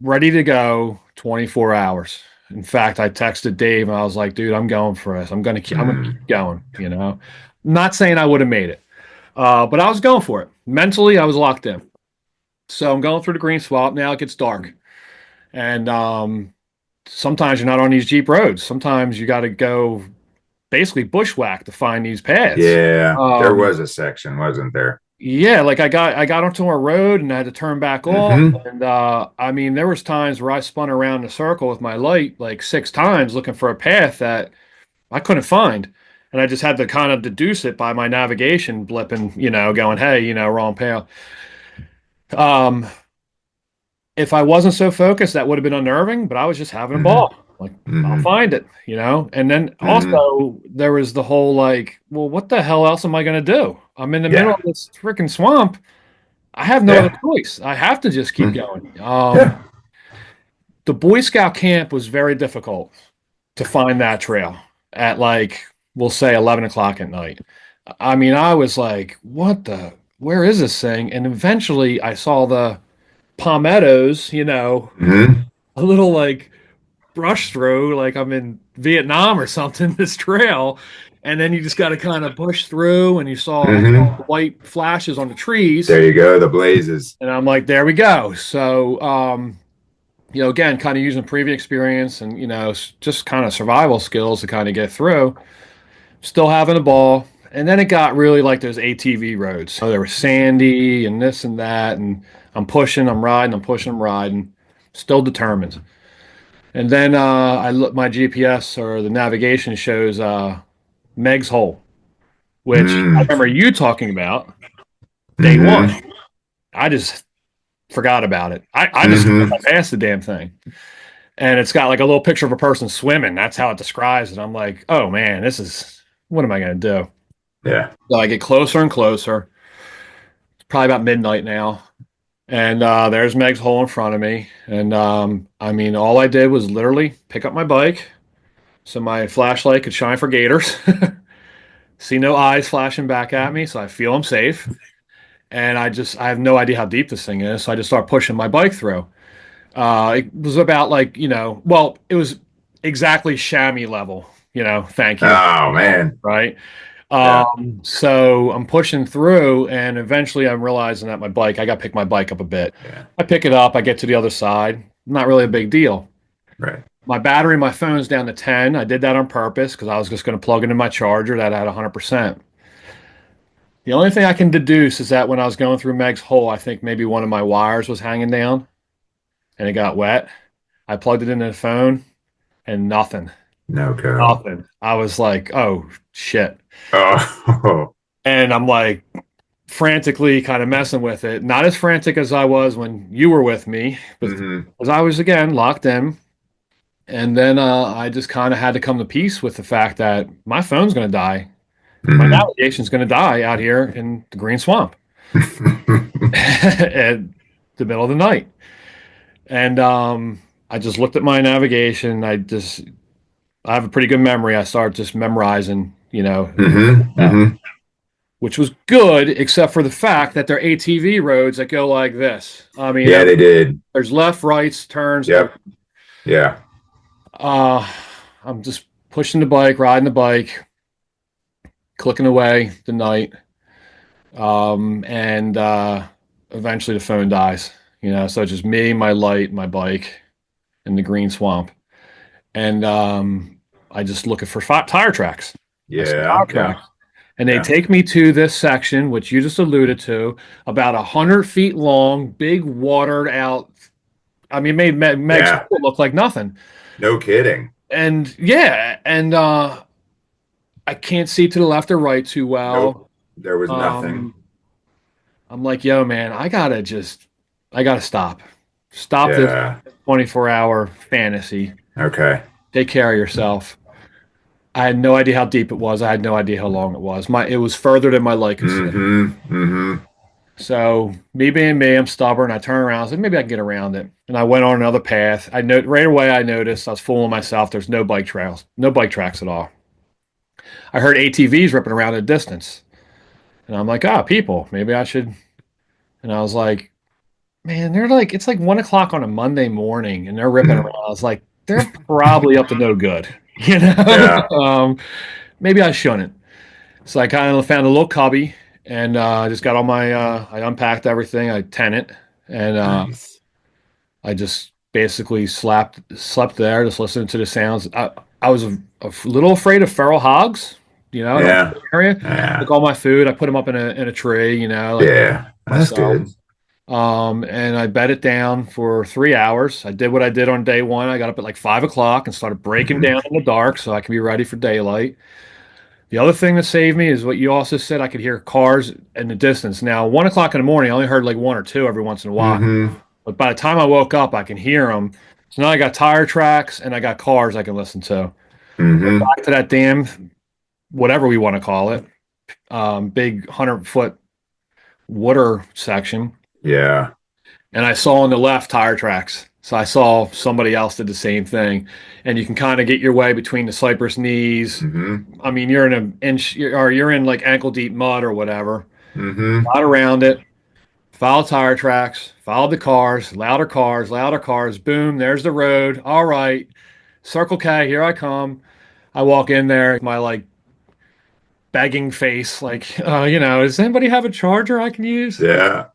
ready to go 24 hours. In fact, I texted Dave and I was like, dude, I'm going for this. I'm gonna keep Mm. going. Not saying I would have made it, but I was going for it. Mentally, I was locked in. So I'm going through the green swamp. Now it gets dark. And sometimes you're not on these Jeep roads. Sometimes you got to go basically bushwhack to find these paths. Yeah, there Um, was a section, wasn't there? yeah, like I got onto a road and I had to turn back off. Mm-hmm. And I mean, there was times where I spun around in a circle with my light like 6 times looking for a path that I couldn't find. And I just had to kind of deduce it by my navigation blipping, going, hey, wrong path. Um, if I wasn't so focused, that would have been unnerving, but I was just having a Mm-hmm. ball. Like, I'll Mm-hmm. find it. And then Mm-hmm. also there was the whole like, well, what the hell else am I going to do? I'm in the middle Yeah. of this freaking swamp. I have no other Yeah. choice. I have to just keep Mm. going. Yeah. The Boy Scout camp was very difficult to find that trail at like, we'll say 11 o'clock at night. I mean, I was like, where is this thing? And eventually I saw the palmettos, Mm-hmm. a little like brush through, like I'm in Vietnam or something, this trail. And then you just got to kind of push through, and I saw Mm-hmm. the white flashes on the trees. There you go, the blazes. And I'm like, there we go. So, again, kind of using previous experience and, just kind of survival skills to kind of get through, still having a ball. And then it got really like those ATV roads. So they were sandy and this and that. And I'm pushing, I'm riding, I'm pushing, I'm riding, still determined. And then I look, my GPS or the navigation shows Meg's Hole, which I Mm. remember you talking about day one. Mm-hmm. I just forgot about it. I just Mm-hmm. passed the damn thing. And it's got like a little picture of a person swimming. That's how it describes it. I'm like, oh man, what am I going to do? Yeah. So I get closer and closer. It's probably about midnight now. And there's Meg's Hole in front of me. And I mean, all I did was literally pick up my bike so my flashlight could shine for gators. See no eyes flashing back at me, so I feel I'm safe. And I have no idea how deep this thing is, so I just start pushing my bike through. It was about like, well, it was exactly chamois level, thank you, Oh man. right? Yeah. So I'm pushing through, and eventually I'm realizing that I got to pick my bike up a bit. Yeah. I pick it up, I get to the other side, not really a big deal. Right. My battery, my phone's down to 10. I did that on purpose because I was just going to plug it in my charger that had 100%. The only thing I can deduce is that when I was going through Meg's Hole, I think maybe one of my wires was hanging down and it got wet. I plugged it into the phone and nothing. No go. Nothing. I was like, oh shit. Oh. And I'm like frantically kind of messing with it. Not as frantic as I was when you were with me, but Mm-hmm. because I was again locked in. And then I just kind of had to come to peace with the fact that my phone's going to die. My Mm-hmm. navigation's going to die out here in the green swamp at the middle of the night. And I just looked at my navigation. I have a pretty good memory. I started just memorizing, Mm-hmm. Mm-hmm. which was good, except for the fact that they're ATV roads that go like this. I mean, Yeah, they did. there's left, rights, turns. Yep. Yeah. Uh, I'm just pushing the bike, riding the bike, clicking away the night. And eventually the phone dies, so it's just me, my light, my bike, and the green swamp. And I just looking for tire tracks. I see Yeah. tire Yeah. tracks. And they Yeah. take me to this section, which you just alluded to, about 100 feet long, big watered out. I mean, made Meg's Yeah. Hole look like nothing. No kidding. And yeah, and I can't see to the left or right too Nope. well. There was nothing. Um, I'm like, yo, man, I gotta stop. Stop this Yeah. 24-hour fantasy. Okay. Take care of yourself. I had no idea how deep it was. I had no idea how long it was. It was further than my light could see. Mm-hmm. Mm-hmm. So me being me, I'm stubborn. I turn around. I was like, maybe I can get around it. And I went on another path. Right away. I noticed I was fooling myself. There's no bike trails, no bike tracks at all. I heard ATVs ripping around in the distance, and I'm like, people. Maybe I should. And I was like, man, it's like 1 o'clock on a Monday morning, and they're ripping around. I was like, they're probably up to no good, Yeah. Maybe I shouldn't. So I kind of found a little cubby and just got all my I unpacked everything, I tent it, and Nice. I just basically slept there, just listening to the sounds. I was a little afraid of feral hogs, in our Yeah. area. Took Yeah. all my food, I put them up in a tree, like Yeah. That's myself. good. And I bed it down for 3 hours. I did what I did on day one. I got up at like 5 o'clock and started breaking Hmm. down in the dark so I can be ready for daylight. The other thing that saved me is what you also said. I could hear cars in the distance. Now, 1 o'clock in the morning, I only heard like one or two every once in a while. Hmm. But by the time I woke up, I can hear them. So now I got tire tracks and I got cars I can listen to. Hmm. Back to that damn, whatever we want to call it, big 100-foot water section. Yeah. And I saw on the left tire tracks. So I saw somebody else did the same thing. And you can kind of get your way between the cypress knees. Hmm. I mean, you're in an inch or you're in like ankle deep mud or whatever. Hmm. Got around it, followed tire tracks, followed the cars, louder cars, louder cars. Boom, there's the road. All right. Circle K, here I come. I walk in there, my like begging face, like, does anybody have a charger I can use? Yeah.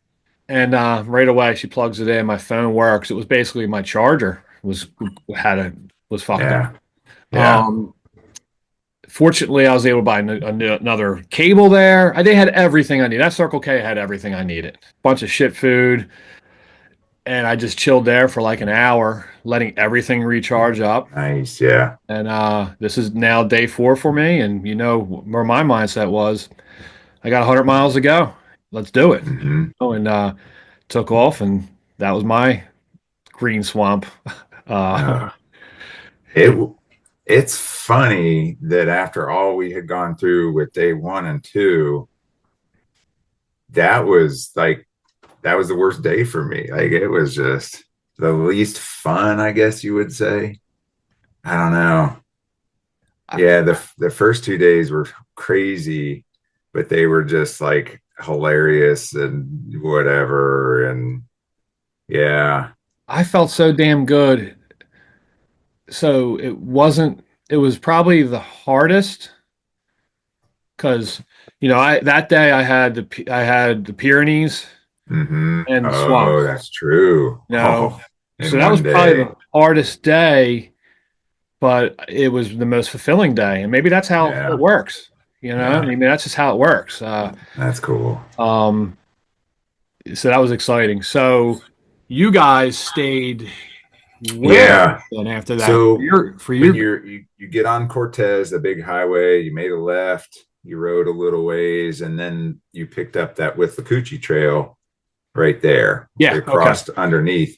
And right away she plugs it in. My phone works. It was basically my charger had a was fucked up. Yeah. Yeah. Um, Fortunately, I was able to buy another cable there. They had everything I needed. That Circle K had everything I needed. Bunch of shit food, and I just chilled there for like an hour, letting everything recharge up. Nice. Yeah. And this is now day 4 for me. And where my mindset was, I got 100 miles to go. Let's do it. Hmm. Oh, and took off, and that was my green swamp. Uh, Uh, it it's funny that after all we had gone through with day one and two, that was like that was the worst day for me. Like it was just the least fun, I guess you would say. I don't know. Yeah, the first 2 days were crazy, but they were just like hilarious and whatever. And yeah. I felt so damn good. So it wasn't. It was probably the hardest because I that day I had the Pyrenees Hmm. and the Oh, swamps. that's true. You know, Oh, so in that was one probably day. the hardest day, but it was the most fulfilling day, and maybe that's how it Yeah. works. I Yeah. mean that's just how it works. That's cool. Um, so that was exciting. So you guys stayed where Yeah. then after that? So For when your you get on Cortez, the big highway, you made a left, you rode a little ways, and then you picked up that Withlacoochee Trail right there. yeah, It okay. crossed underneath.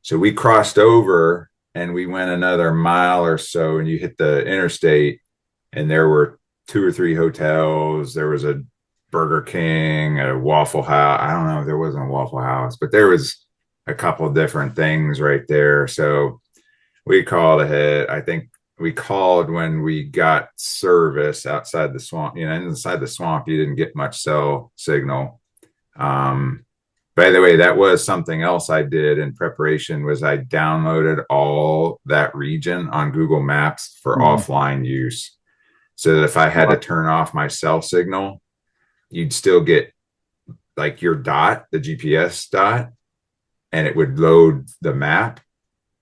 So we crossed over and we went another mile or so, and you hit the interstate, and there were two or three hotels. There was a Burger King, a Waffle House. I don't know if there wasn't a Waffle House, but there was a couple of different things right there. So we called ahead. I think we called when we got service outside the swamp. Inside the swamp, you didn't get much cell signal. Um, by the way, that was something else I did in preparation was I downloaded all that region on Google Maps for Mhm. offline use. So that if I had to turn off my cell signal, you'd still get like your dot, the GPS dot, and it would load the map,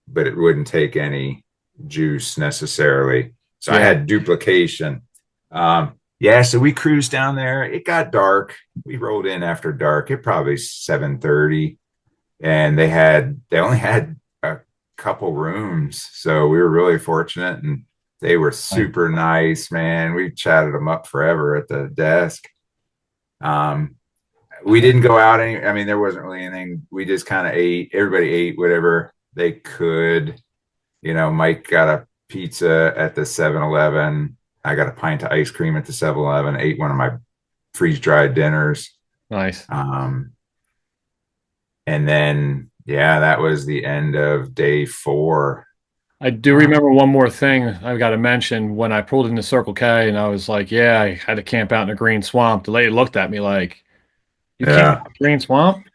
but it wouldn't take any juice necessarily. So I Yeah. had duplication. Yeah, so we cruised down there. It got dark. We rolled in after dark. It probably 7:30, and they only had a couple rooms, so we were really fortunate, and they were Right. super nice, man. We chatted them up forever at the desk. Um, we didn't go out any. I mean, there wasn't really anything. We just kind of ate. Everybody ate whatever they could. Mike got a pizza at the 7-Eleven. I got a pint of ice cream at the 7-Eleven. Ate one of my freeze dried dinners. Nice. Um, and then, yeah, that was the end of day 4. I do remember one more thing I've got to mention. When I pulled into Circle K and I was like, yeah, I had to camp out in a green swamp. The lady looked at me like, you can't Yeah. green swamp?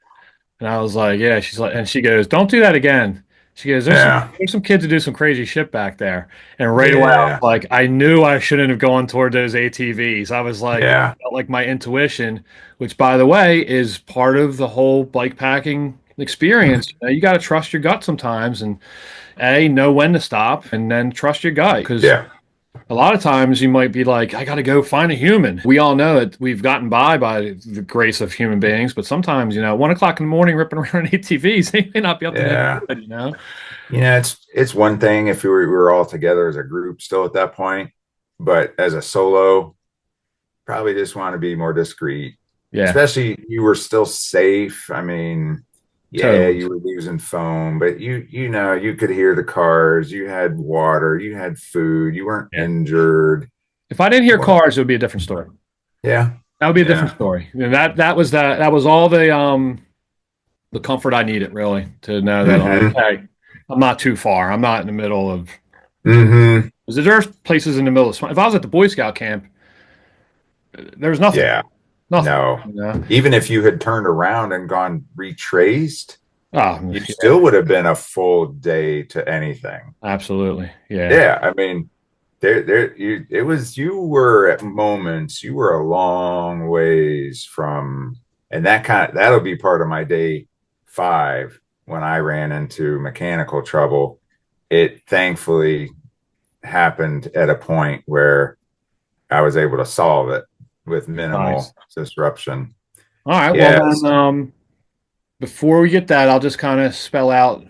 And I was like, yeah. She's like, and she goes, don't do that again. She goes, Yeah. there's some kids who do some crazy shit back there. And right away, I was Yeah. like, I knew I shouldn't have gone toward those ATVs. I was like, Yeah. felt like my intuition, which by the way is part of the whole bike packing experience. You know, you got to trust your gut sometimes and know when to stop and then trust your gut. Because Yeah. a lot of times you might be like, I got to go find a human. We all know that we've gotten by the grace of human beings, but sometimes, 1 o'clock in the morning ripping around ATVs, they may not be up to no Yeah. good, It's one thing if we were all together as a group still at that point, but as a solo, probably just want to be more discreet. Yeah, Especially you were still safe. I mean, yeah, totally. you were losing phone, but you could hear the cars, you had water, you had food, you weren't Yeah. injured. If I didn't hear Well, cars, it would be a different story. yeah, That would be a different yeah. story. And that was all the comfort I needed really to know that Mm-hmm. okay, I'm not too far. I'm not in the middle of Mm-hmm. because there's places in the middle of if I was at the Boy Scout camp, there's nothing. Yeah. Nothing. No. You know? Even if you had turned around and gone retraced, Oh, you yeah, still would have been a full day to anything. absolutely. Yeah. Yeah, I mean, you were at moments, you were a long ways from, and that'll be part of my day 5 when I ran into mechanical trouble. It thankfully happened at a point where I was able to solve it with Nice. minimal disruption. All right. Well, Yes, then, before we get that, I'll just kind of spell out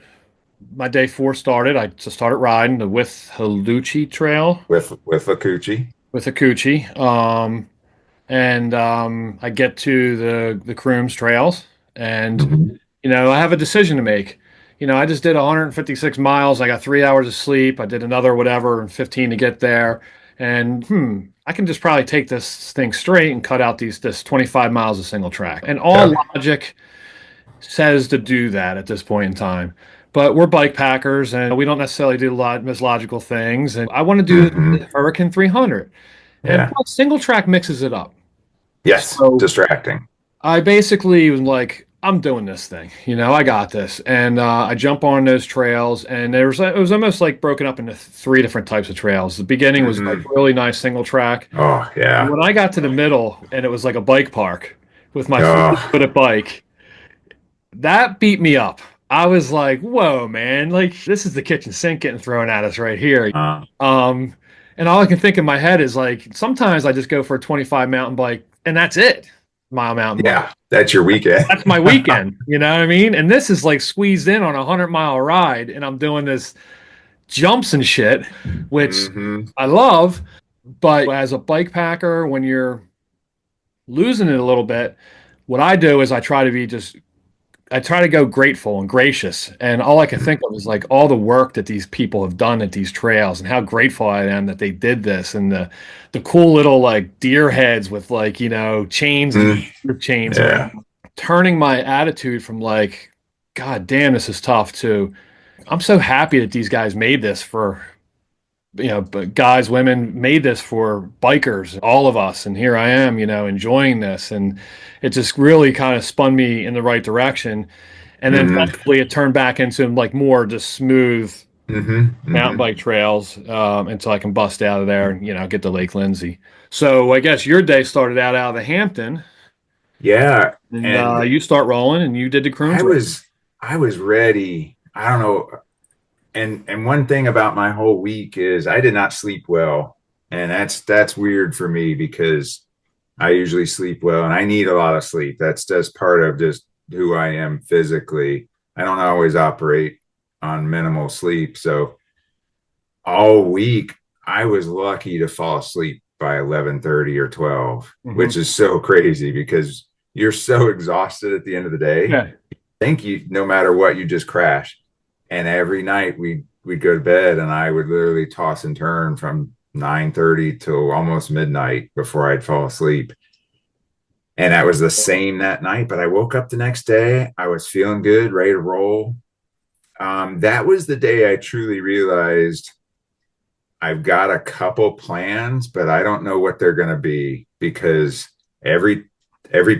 my day 4 started. I just started riding the With Haluchi Trail with a coochie. with a Coochie. And I get to the Crooms trails, and Mhm. I have a decision to make. I just did 156 miles. I got 3 hours of sleep. I did another whatever and 15 to get there. And I can just probably take this thing straight and cut out this 25 miles of single track. And all Yeah. logic says to do that at this point in time. But we're bike packers and we don't necessarily do a lot of logical things. And I want to do Hmm. the Huracan 300. And Yeah. plus, single track mixes it up. Yes. So Distracting. I basically was like, I'm doing this thing. I got this. And I jump on those trails, and it was almost like broken up into 3 different types of trails. The beginning was like Hmm. really nice single track. Oh, And yeah. when I got to the middle, and it was like a bike park with my Oh, footed bike, that beat me up. I was like, whoa, man, like this is the kitchen sink getting thrown at us right here. uh, Um, and all I can think in my head is like sometimes I just go for a 25 mountain bike and that's it. Mile mountain bike. yeah. That's your weekend. That's my weekend. You know what I mean? And this is like squeezed in on a 100-mile ride, and I'm doing this jumps and shit, which Hmm. I love. But as a bike packer, when you're losing it a little bit, what I do is I try to go grateful and gracious. And all I can think of is like all the work that these people have done at these trails and how grateful I am that they did this and the cool little like deer heads with like, chains and chains Yeah. around. Turning my attitude from like, God damn, this is tough to I'm so happy that these guys made this for but guys, women made this for bikers, all of us, and here I am, enjoying this, and it just really kind of spun me in the right direction. And then Hmm. thankfully, it turned back into like more just smooth Hmm. mountain Hmm. bike trails until I can bust out of there and get to Lake Lindsay. So I guess your day started out of the Hampton, Yeah. and And you start rolling, and you did the I Crooms Road. was I was ready. I don't know. And one thing about my whole week is I did not sleep well. And that's weird for me because I usually sleep well and I need a lot of sleep. That's just part of just who I am physically. I don't always operate on minimal sleep. So all week I was lucky to fall asleep by 11:30 or 12, Hmm. which is so crazy because you're so exhausted at the end of the day. Yeah. Think you no matter what you just crash. And every night we'd go to bed and I would literally toss and turn from 9:30 till almost midnight before I'd fall asleep. And that was the same that night. But I woke up the next day. I was feeling good, ready to roll. That was the day I truly realized I've got a couple plans, but I don't know what they're going to be because every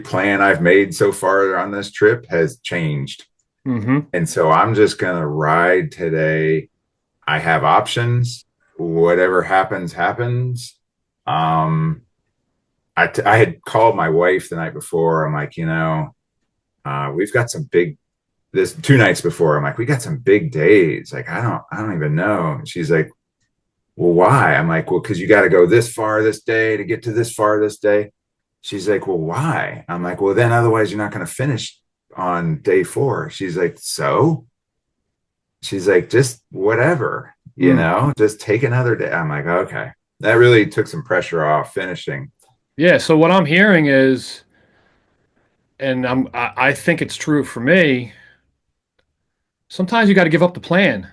plan I've made so far on this trip has changed. Mm-hmm. And so I'm just going to ride today. I have options. Whatever happens, happens. Um, I had called my wife the night before. I'm like, we've got some big, this 2 nights before. I'm like, we got some big days. Like, I don't even know. And she's like, well, why? I'm like, well, because you got to go this far this day to get to this far this day. She's like, well, why? I'm like, well, then otherwise you're not going to finish on day 4. She's like, so? She's like, just whatever, Mm. just take another day. I'm like, okay. That really took some pressure off finishing. Yeah. So what I'm hearing is, and I think it's true for me. Sometimes you got to give up the plan.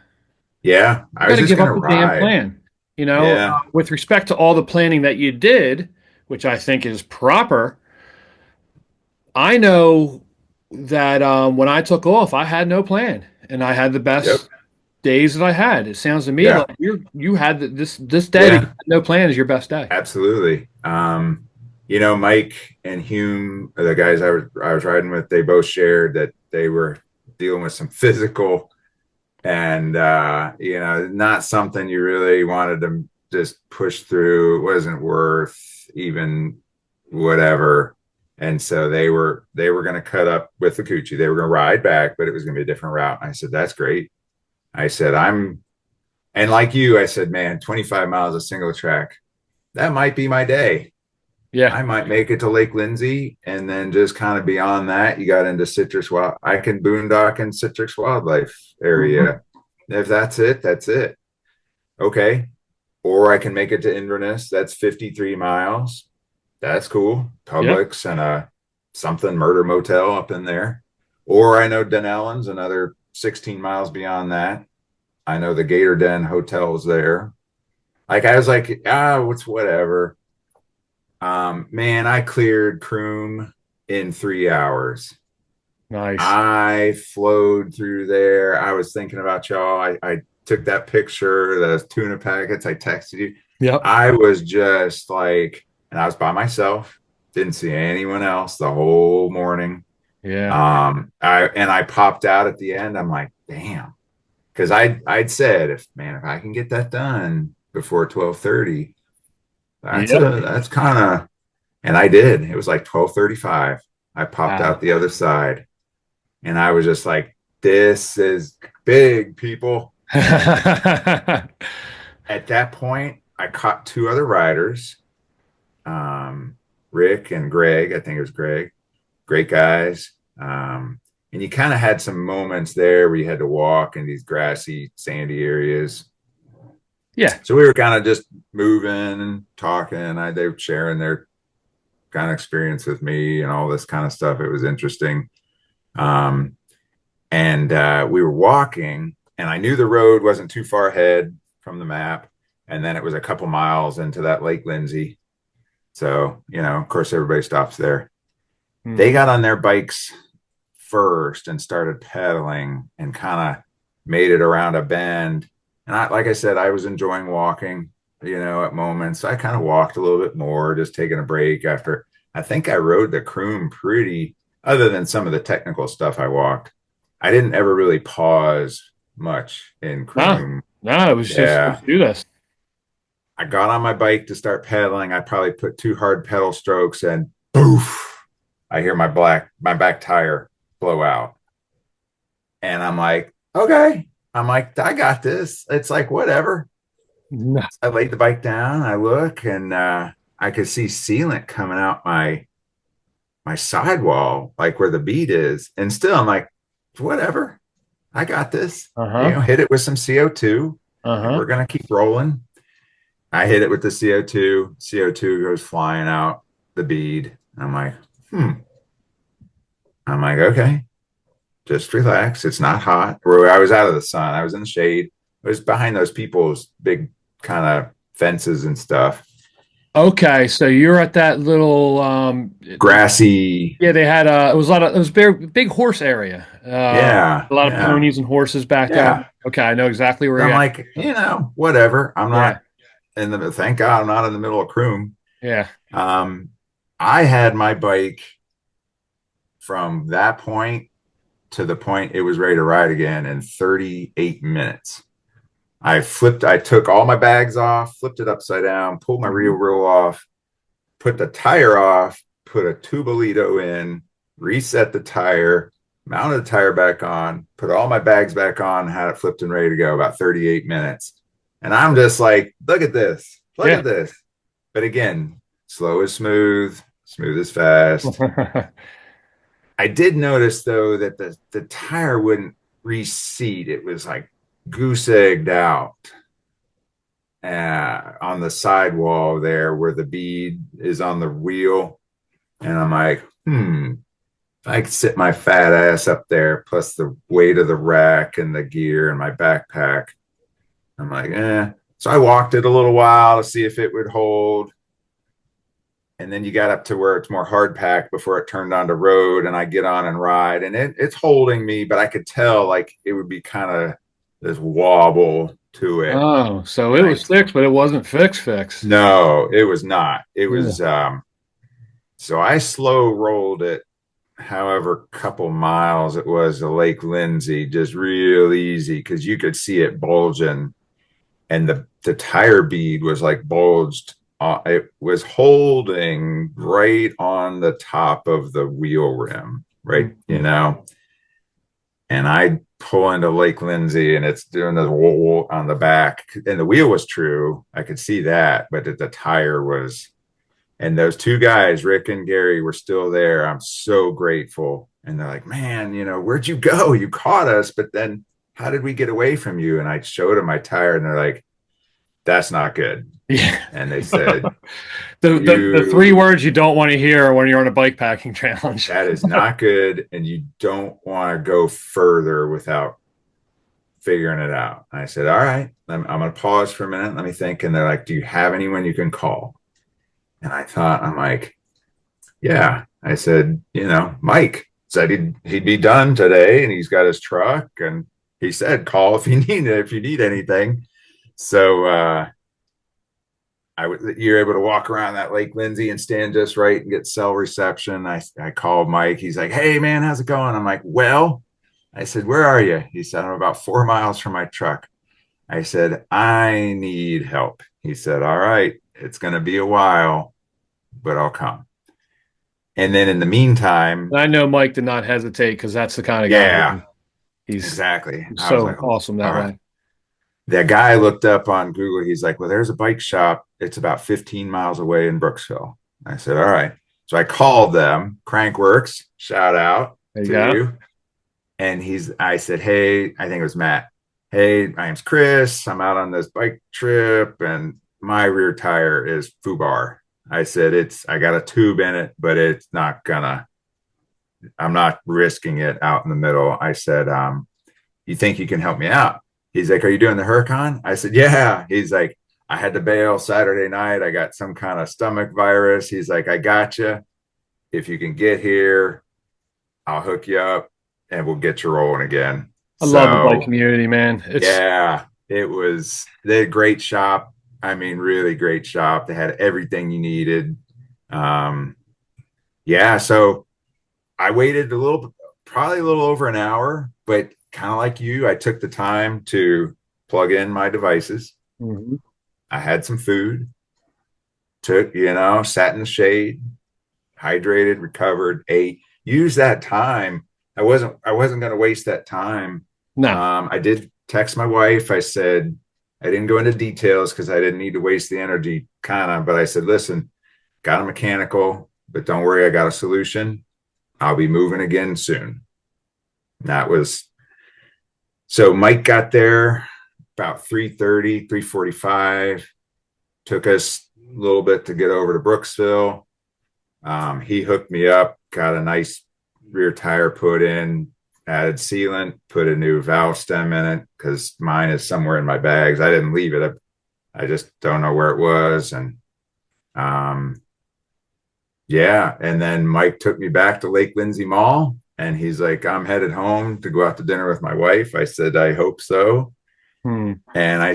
Yeah, You I got was to just give gonna up the damn ride. plan. Yeah, With respect to all the planning that you did, which I think is proper. I know that when I took off, I had no plan, and I had the yep, best days that I had. It sounds to me yeah, like you had this day that you yeah, had no plan is your best day. absolutely. Mike and Hume, the guys I was riding with, they both shared that they were dealing with some physical and not something you really wanted to just push through. It wasn't worth even whatever. And so they were going to cut up with the coochie. They were going to ride back, but it was going to be a different route. I said, that's great. I said, and like you, I said, man, 25 miles of single track, that might be my day. Yeah. I might make it to Lake Lindsay, and then just kind of beyond that, you got into citrus wild. I can boondock in citrus wildlife Hmm. area. If that's it, that's it. Okay. Or I can make it to Inverness. That's 53 miles. That's cool. Yeah. Publix and a something murder motel up in there. Or I know Denellen's another 16 miles beyond that. I know the Gator Den hotel's there. Like I was like, it's whatever. Man, I cleared Croom in 3 hours. Nice. I flowed through there. I was thinking about y'all. I took that picture, the tuna packets. I texted you. Yep. I was just like, and I was by myself. Didn't see anyone else the whole morning. Yeah. I popped out at the end. I'm like, damn, because I'd said if I can get that done before 12:30, Yep. that's kind of, and I did. It was like 12:35. I popped Wow. out the other side. And I was just like, this is big, people. And at that point, I caught 2 other riders, um, Rick and Greg. I think it was Greg. Great guys. And you kind of had some moments there where you had to walk in these grassy, sandy areas. Yeah. So we were kind of just moving and talking. They were sharing their kind of experience with me and all this kind of stuff. It was interesting. Um, and we were walking, and I knew the road wasn't too far ahead from the map, and then it was a couple miles into that Lake Lindsay. So of course everybody stops there. They Hmm. got on their bikes first and started pedaling and kind of made it around a bend. And like I said, I was enjoying walking, at moments. I kind of walked a little bit more, just taking a break after. I think I rode the Croom pretty, other than some of the technical stuff I walked. I didn't ever really pause much in No, Croom. no, it was just let's Yeah. do this. I got on my bike to start pedaling. I probably put 2 hard pedal strokes and poof, I hear my back tire blow out. And I'm like, okay. I'm like, I got this. It's like, whatever. No. I laid the bike down. I look and I could see sealant coming out my sidewall, like where the bead is. And still, I'm like, whatever. I got this. Uh-huh. Hit it with some CO2 and Uh-huh. we're going to keep rolling. I hit it with the CO2. CO2 goes flying out the bead. I'm like, hmm. I'm like, okay, just relax. It's not hot. Where I was out of the sun, I was in the shade. I was behind those people's big kind of fences and stuff. Okay, so you're at that little Grassy. yeah, they had it was a lot of it was very big horse area. Yeah. A lot of Yeah. ponies and horses back there. Yeah. Okay, I know exactly where So you're I'm at. like, whatever. I'm Yeah. not thank God I'm not in the middle of Croom. Yeah. Um, I had my bike from that point to the point it was ready to ride again in 38 minutes. I took all my bags off, flipped it upside down, pulled my rear wheel off, put the tire off, put a tubolito in, reset the tire, mounted the tire back on, put all my bags back on, had it flipped and ready to go, about 38 minutes. And I'm just like, look at this, look at this. But again, slow is smooth, smooth is fast. I did notice though that the tire wouldn't reseat. It was like goose egged out on the sidewall there where the bead is on the wheel. And I'm like, if I could sit my fat ass up there, plus the weight of the rack and the gear and my backpack, I'm like, So I walked it a little while to see if it would hold. And then you got up to where it's more hard packed before it turned onto road, and I get on and ride, and it's holding me, but I could tell like it would be kind of this wobble to it. Oh, so it was fixed, but it wasn't fixed. No, it was not. It was so I slow rolled it, however couple miles it was to Lake Lindsay, just real easy, because you could see it bulging, and the tire bead was like bulged. It was holding right on the top of the wheel rim, right, you know. And I pull into Lake Lindsay, and it's doing the whoa on the back, and the wheel was true. I could see that, but the tire was. And those two guys, Rick and Gary, were still there. I'm so grateful. And they're like, man, you know, where'd you go? You caught us, but then how did we get away from you? And I showed them my tire, and they're like, that's not good. Yeah. And they said, the three words you don't want to hear when you're on a bike packing challenge. That is not good. And you don't want to go further without figuring it out. And I said, all right, I'm going to pause for a minute. Let me think. And they're like, do you have anyone you can call? And I thought, I'm like, yeah. I said, you know, Mike said he'd be done today, and he's got his truck. And he said, call if you need anything. So, you're able to walk around that Lake Lindsay and stand just right and get cell reception. I called Mike. He's like, hey man, how's it going? I'm like, well, I said, where are you? He said, I'm about 4 miles from my truck. I said, I need help. He said, all right, it's going to be a while, but I'll come. And then in the meantime, I know Mike did not hesitate, because that's the kind of guy. Yeah, he's exactly. So like, awesome that way. Right. The guy looked up on Google. He's like, well, there's a bike shop. It's about 15 miles away in Brooksville. I said, all right. So I called them, Crankworks, shout out to you. And I said, hey, I think it was Matt. Hey, my name's Chris. I'm out on this bike trip, and my rear tire is foobar. I said, I got a tube in it, but I'm not risking it out in the middle. I said, you think you can help me out? He's like, are you doing the Huracan? I said, yeah. He's like, I had to bail Saturday night. I got some kind of stomach virus. He's like, I got you. If you can get here, I'll hook you up and we'll get you rolling again. I love the bike community, man. They had a great shop. I mean, really great shop. They had everything you needed. So I waited probably a little over an hour, but kind of like you, I took the time to plug in my devices. Mm-hmm. I had some food, sat in the shade, hydrated, recovered, ate, used that time. I wasn't going to waste that time. No. I did text my wife. I said, I didn't go into details because I didn't need to waste the energy but I said, listen, got a mechanical, but don't worry, I got a solution. I'll be moving again soon. So Mike got there about 3:30, 3:45. Took us a little bit to get over to Brooksville. He hooked me up, got a nice rear tire put in, added sealant, put a new valve stem in it, because mine is somewhere in my bags. I didn't leave it. I just don't know where it was. And and then Mike took me back to Lake Lindsay Mall. And he's like, I'm headed home to go out to dinner with my wife. I said, I hope so. And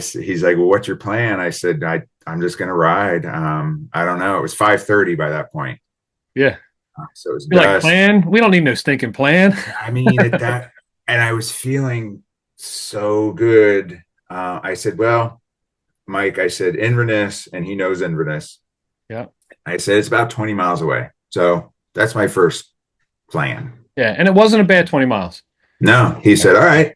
he's like, well, what's your plan? I said, I'm just going to ride. I don't know. It was 5:30 by that point. Yeah. So it was like, plan? We don't need no stinking plan. I mean, and I was feeling so good. I said, well, Mike, I said Inverness, and he knows Inverness. Yeah. I said it's about 20 miles away. So that's my first plan. Yeah. And it wasn't a bad 20 miles. No, he said, all right.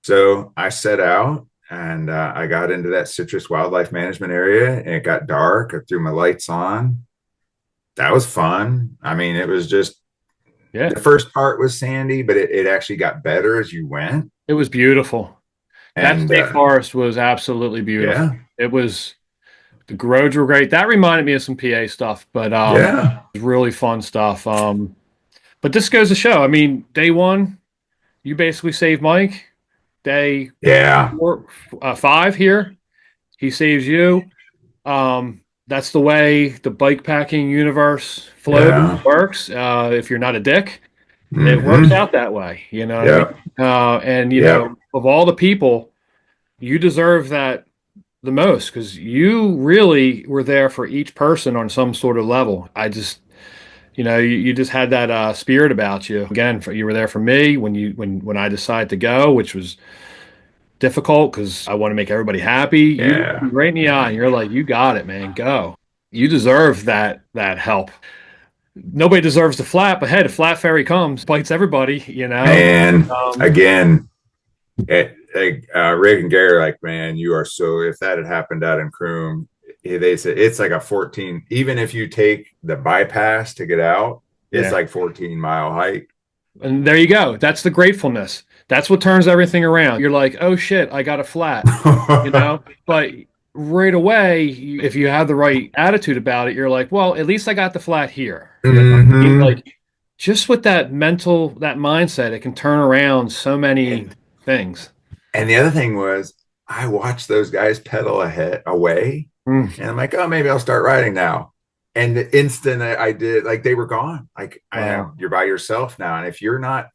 So I set out and I got into that citrus wildlife management area and it got dark. I threw my lights on. That was fun. I mean, it was just Yeah. the first part was sandy, but it actually got better as you went. It was beautiful. That And state forest was absolutely beautiful. yeah, It was, the roads were great. That reminded me of some PA stuff, but yeah, it was really fun stuff. But this goes to show, I mean, day one, you basically saved Mike. Day yeah, 5 here, he saves you. That's the way the bike packing universe flows, yeah. works. If you're not a dick, it works Hmm. out that way. You know what I mean? Yeah, And you yeah, know, of all the people, you deserve that the most because you really were there for each person on some sort of level. I just, you know, you just had that spirit about you. Again, you were there for me when I decided to go, which was difficult because I want to make everybody happy. You look yeah. me right in the eye and you're like, you got it, man. Go. You deserve that help. Nobody deserves the flat, but hey, the flat fairy comes, bites everybody, you know. And Um, again, Rick and Gary are like, man, you are so. If that had happened out in Croom, they said it's like a 14. Even if you take the bypass to get out, it's yeah. like 14-mile hike. And there you go. That's the gratefulness. That's what turns everything around. You're like, oh shit, I got a flat, you know? But right away, if you have the right attitude about it, you're like, well, at least I got the flat here. You know what I mean? Hmm. Like just with that mindset, it can turn around so many And things. and the other thing was, I watched those guys pedal ahead away, Mm, and I'm like, oh, maybe I'll start riding now. And the instant I did, like they were gone. Like I know wow. you're by yourself now, and if you're not,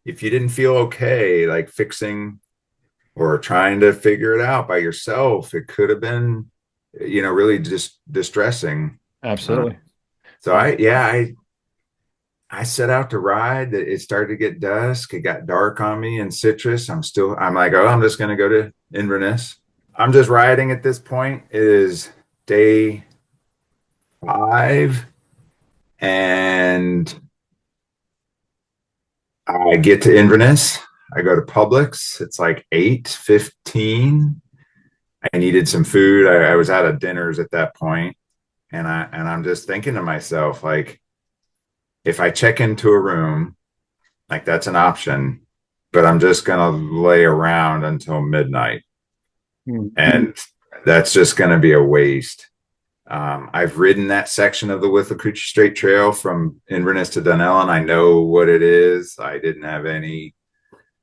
if you didn't feel okay, like fixing or trying to figure it out by yourself, it could have been, really just distressing. Uh, Absolutely. so I set out to ride. It started to get dusk. It got dark on me in Citrus. I'm like, oh, I'm just going to go to Inverness. I'm just riding at this point. It is day 5, and I get to Inverness. I go to Publix. It's like 8:15. I needed some food. I was out of dinners at that point, and I'm just thinking to myself, like, if I check into a room, like that's an option, but I'm just gonna lay around until midnight, Mm. and that's just gonna be a waste. I've ridden that section of the Withlacoochee Straight Trail from Inverness to Dunellen. I know what it is. I didn't have any.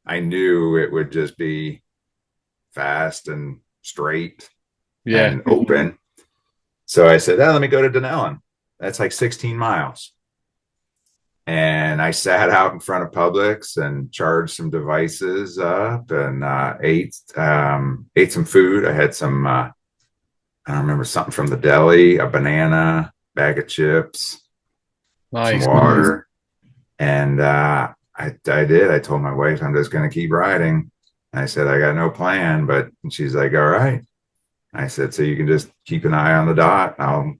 I knew it would just be fast and straight Yeah. and open. So I said, oh, let me go to Dunellen. That's like 16 miles. And I sat out in front of Publix and charged some devices up and ate some food. I had some I don't remember, something from the deli, a banana, bag of chips, some Nice. water, and I did. I told my wife I'm just going to keep riding. I said I got no plan, but she's like, all right. I said, so you can just keep an eye on the dot. I'll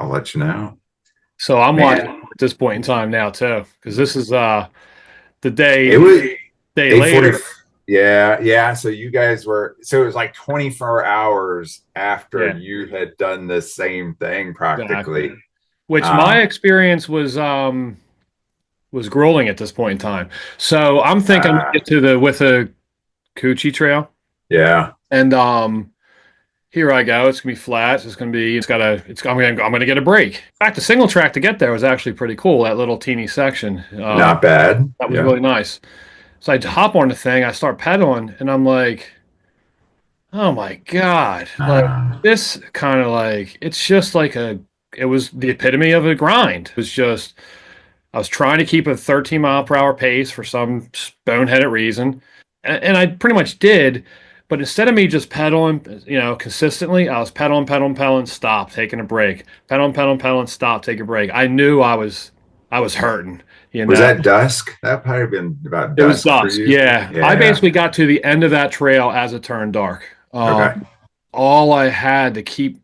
let you know. So I'm watching Man, at this point in time now too, because this is the it was day 8:40. later. Yeah, yeah. So you guys were, so it was like 24 hours after Yeah, you had done the same thing exactly. practically. Which my Um, experience was grueling at this point in time. So I'm thinking I'm gonna uh, get to the with a Coochie Trail, yeah. and here I go. It's gonna be flat. It's gonna be. I'm gonna get a break. In fact, the single track to get there was actually pretty cool. That little teeny section. Not bad. That was Yeah. really nice. So I hop on the thing. I start pedaling, and I'm like, oh my God! Like Uh, this kind of like it's just like a. It was the epitome of a grind. It was just I was trying to keep a 13-mile-per-hour pace for some boneheaded reason, and I pretty much did. But instead of me just pedaling, you know, consistently, I was pedaling, pedaling, pedaling, stop, taking a break, pedaling, pedaling, pedaling, stop, take a break. I knew I was I was hurting, you Was know. that dusk? That probably been about It was dusk for dusk. you. Yeah. I Yeah. basically got to the end of that trail as it turned dark. Okay. All I had to keep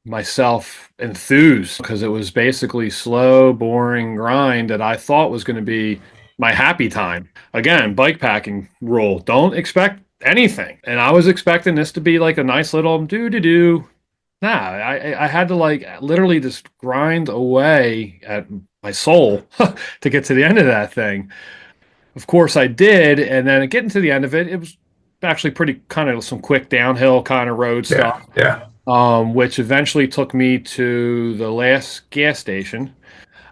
myself enthused because it was basically slow, boring grind that I thought was going to be my happy time. Again, bike packing rule, don't expect anything. And I was expecting this to be like a nice little do do do. Nah, I had to like literally just grind away at my soul to get to the end of that thing. Of course, I did, and then getting to the end of it, it was actually pretty kind of some quick downhill kind of road Yeah. stuff, Yeah. which eventually took me to the last gas station.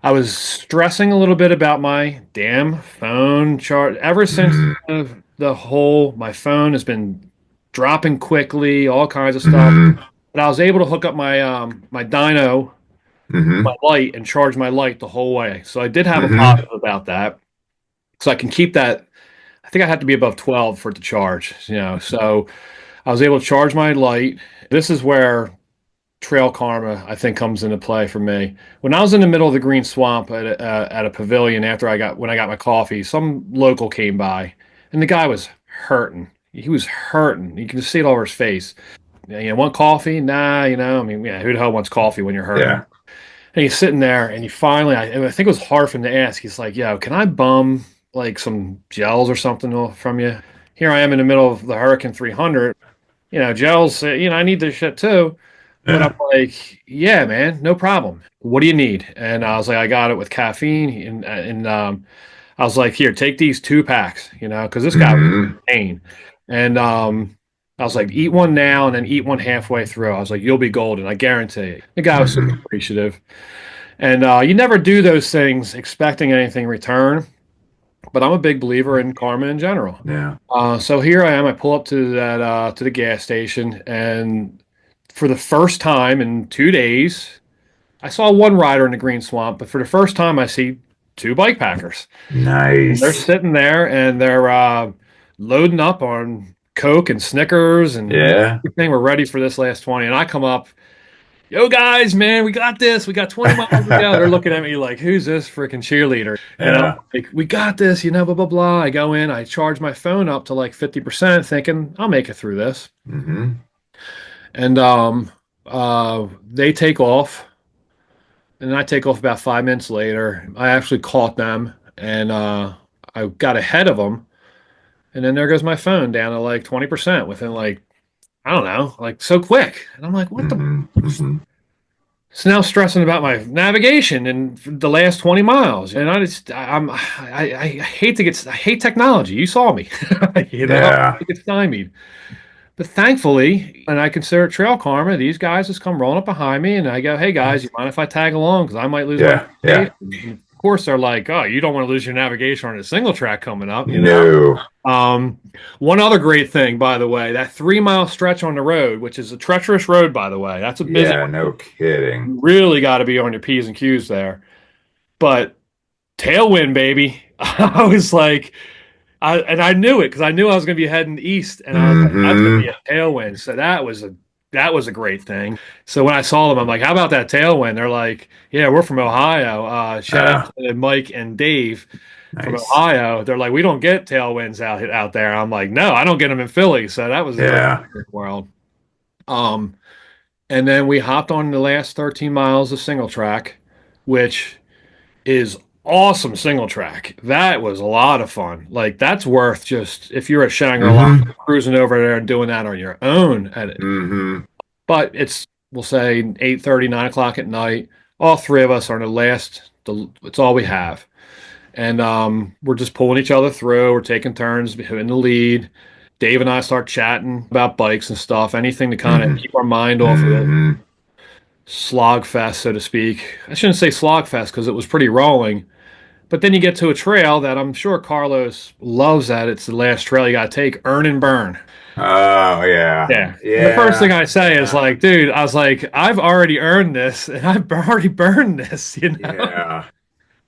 I was stressing a little bit about my damn phone chart ever since Mm-hmm. the whole my phone has been dropping quickly, all kinds of stuff. Mm-hmm. But I was able to hook up my dyno, my Mm-hmm. light, and charge my light the whole way. So I did have a Mm-hmm. positive about that. So I can keep that. I think I had to be above 12 for it to charge, you know. So I was able to charge my light. This is where trail karma, I think, comes into play for me. When I was in the middle of the green swamp at a pavilion after when I got my coffee, some local came by, and the guy was hurting. He was hurting. You can just see it all over his face. You know, want coffee? Nah, you know. I mean, yeah, who the hell wants coffee when you're hurting? Yeah. And he's sitting there, and he finally, I think it was hard for him to ask. He's like, "Yo, can I bum like some gels or something from you?" Here I am in the middle of the Huracan 300. You know, gels. I need this shit too. But I'm Yeah. like, "Yeah, man, no problem. What do you need?" And I was like, "I got it with caffeine." And I was like, "Here, take these 2 packs." You know, because this guy was Mm-hmm. in pain. And I was like, "Eat one now, and then eat one halfway through." I was like, "You'll be golden. I guarantee it." The guy was super Mm-hmm. appreciative. And you never do those things expecting anything in return, but I'm a big believer in karma in general. Yeah. So here I am. I pull up to that to the gas station, and for the first time in 2 days, I saw one rider in the green swamp, but for the first time, I see two bike packers. And they're Nice. sitting there and they're loading up on Coke and Snickers and Yeah. everything. We're ready for this last 20. And I come up, yo guys, man, we got this. We got 20 miles to go. They're looking at me like, who's this freaking cheerleader? And I'm Yeah. like, we got this, blah, blah, blah. I go in, I charge my phone up to like 50%, thinking I'll make it through this. Mm-hmm. And they take off, and I take off about 5 minutes later. I actually caught them, and I got ahead of them. And then there goes my phone down to like 20% within like, I don't know, like so quick. And I'm like, what the Mm-hmm. Mm-hmm. So now stressing about my navigation and the last 20 miles. And I hate I hate technology. You saw me, Yeah. I get stymied. But thankfully, and I consider it trail karma, these guys just come rolling up behind me and I go, hey guys, you mind if I tag along? Because I might lose my Yeah. Yeah. navigation. And of course, they're like, oh, you don't want to lose your navigation on a single track coming up. No. Um, One other great thing, by the way, that 3 mile stretch on the road, which is a treacherous road, by the way, that's a busy Yeah. No kidding. you really got to be on your P's and Q's there. But tailwind, baby. I was like, I knew it because I knew I was going to be heading east, and I was like, that's going to be Mm-hmm. a tailwind. So that was a great thing. So when I saw them, I'm like, how about that tailwind? They're like, yeah, we're from Ohio. Shout out to Mike and Dave from Nice. Ohio. They're like, we don't get tailwinds out there. I'm like, no, I don't get them in Philly. So that was a great Yeah. world. Um, and then we hopped on the last 13 miles of single track, which is awesome single track. That was a lot of fun. Like that's worth just if you're at Shangri-La Mm-hmm. cruising over there and doing that on your own at it. Mm-hmm. But it's we'll say 8:30, 9 o'clock at night. All three of us are in it's all we have. And we're just pulling each other through. We're taking turns in the lead. Dave and I start chatting about bikes and stuff, anything to kind of Mm-hmm. keep our mind off of the Mm-hmm. slog fest, so to speak. I shouldn't say slog fest because it was pretty rolling. But then you get to a trail that I'm sure Carlos loves that it's the last trail you got to take, earn and burn. Oh yeah. Yeah. And the first thing Yeah. I say is Yeah. like, dude, I was like, I've already earned this and I've already burned this. Yeah.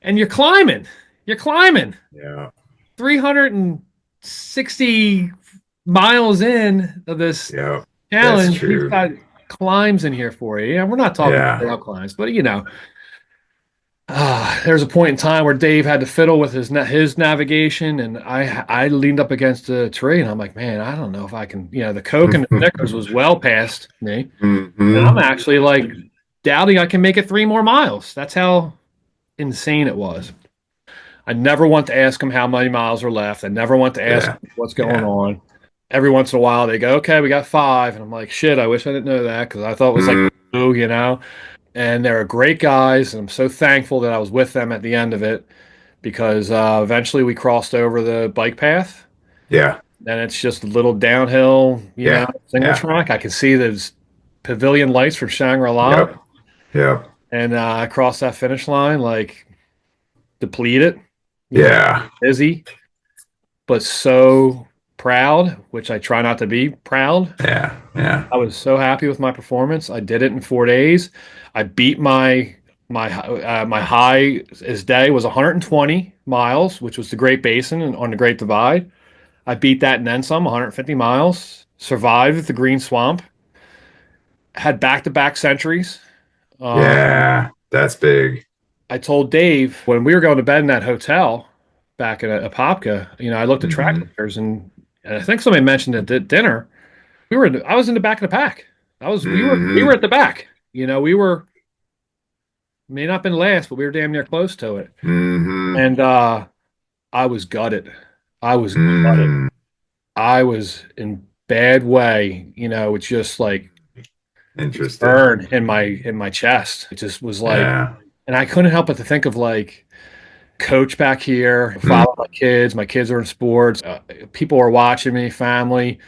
And you're climbing. You're climbing. Yeah. 360 miles in of this Yeah. That's challenge. He's true. got climbs in here for you. Yeah, we're not talking Yeah. trail climbs, but. There's a point in time where Dave had to fiddle with his navigation, and I leaned up against a tree, and I'm like, man, I don't know if I can. The Coke and the Snickers was well past me, and I'm Hmm. actually like doubting I can make it 3 more miles. That's how insane it was. I never want to ask them how many miles are left. I never want to ask Yeah. them what's going Yeah. on. Every once in a while, they go, okay, we got 5. And I'm like, shit, I wish I didn't know that because I thought it was like, Mm, oh. And they're great guys. And I'm so thankful that I was with them at the end of it because eventually we crossed over the bike path. yeah. And it's just a little downhill, Yeah. single Yeah. track. I can see those pavilion lights from Shangri-La. Yep. Yep. And I crossed that finish line like depleted, you know, Yeah. busy, but so proud, which I try not to be proud. Yeah. Yeah. I was so happy with my performance. I did it in 4 days. I beat my high as day was 120 miles, which was the Great Basin and on the Great Divide. I beat that and then some, 150 miles. Survived the Green Swamp. Had back-to-back centuries. Um, Yeah. That's big. I told Dave when we were going to bed in that hotel back in Apopka, I looked at track Hmm. records and I think somebody mentioned at dinner, I was in the back of the pack. We were Hmm. at the back. We were may not been last, but we were damn near close to it. Hmm. And I was gutted. I was gutted. Mm. I was in bad way. It's just like this Interesting. burn in my chest. It just was like, Yeah. and I couldn't help but to think of like coach back here, Mm. follow my kids. My kids are in sports. People are watching me, family.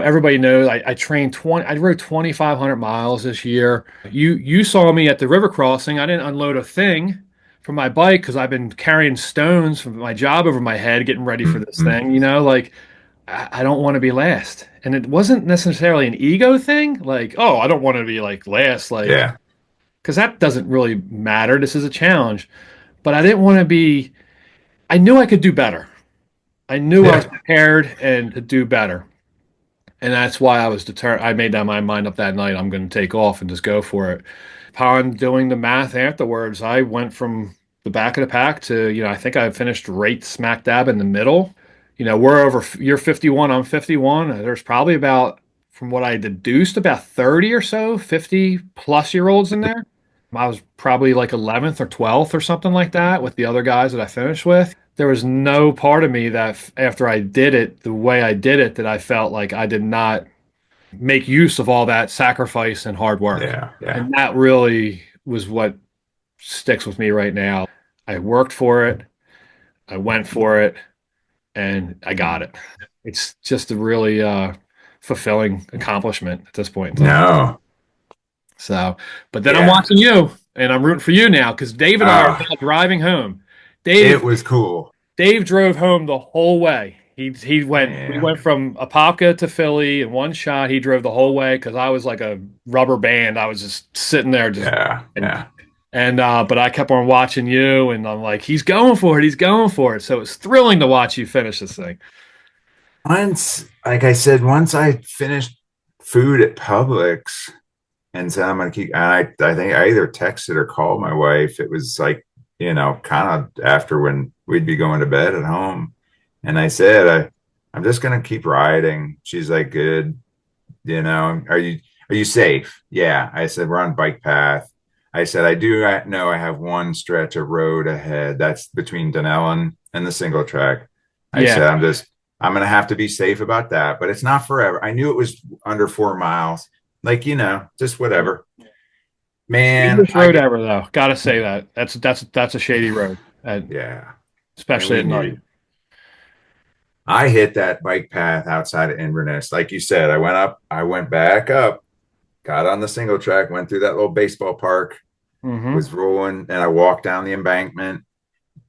Everybody knows I trained 20. I rode 2,500 miles this year. You saw me at the river crossing. I didn't unload a thing from my bike because I've been carrying stones from my job over my head, getting ready for this Mhm. thing. Like I don't want to be last. And it wasn't necessarily an ego thing. Like, oh, I don't want to be like last, like Yeah. because that doesn't really matter. This is a challenge. But I didn't want to be. I knew I could do better. I knew I was Yeah. prepared and to do better. And that's why I was determined. I made that my mind up that night. I'm going to take off and just go for it. Upon doing the math afterwards, I went from the back of the pack to, I think I finished right smack dab in the middle. We're over, you're 51, I'm 51. There's probably about, from what I deduced, about 30 or so, 50 plus year olds in there. I was probably like 11th or 12th or something like that with the other guys that I finished with. There was no part of me that after I did it the way I did it that I felt like I did not make use of all that sacrifice and hard work. Yeah. Yeah. And that really was what sticks with me right now. I worked for it, I went for it, and I got it. It's just a really fulfilling accomplishment at this point in time. No. So, but then I'm Yeah. watching you and I'm rooting for you now because Dave and I are Ah, now driving home. it Dave was cool. Dave drove home the whole way. We Damn. went from Apopka to Philly in one shot. He drove the whole way because I was like a rubber band. I was just sitting there just Yeah. and Yeah. but I kept on watching you and I'm like, he's going for it, he's going for it. So it's thrilling to watch you finish this thing. Once, like I said, once I finished food at Publix and said I'm gonna keep, and I think I either texted or called my wife. It was like, kind of after when we'd be going to bed at home. And I said, I'm just gonna keep riding. She's like, good. Are you safe? Yeah. I said, we're on bike path. I said, I know I have one stretch of road ahead. That's between Dunellen and the single track. I Yeah. said, I'm gonna have to be safe about that, but it's not forever. I knew it was under 4 miles. Like, just whatever. Man, Dangerous road ever though. Gotta say that. That's a shady road. yeah, and Especially we at night. knew. I hit that bike path outside of Inverness. Like you said, I went back up, got on the single track, went through that little baseball park, Hmm. was rolling, and I walked down the embankment.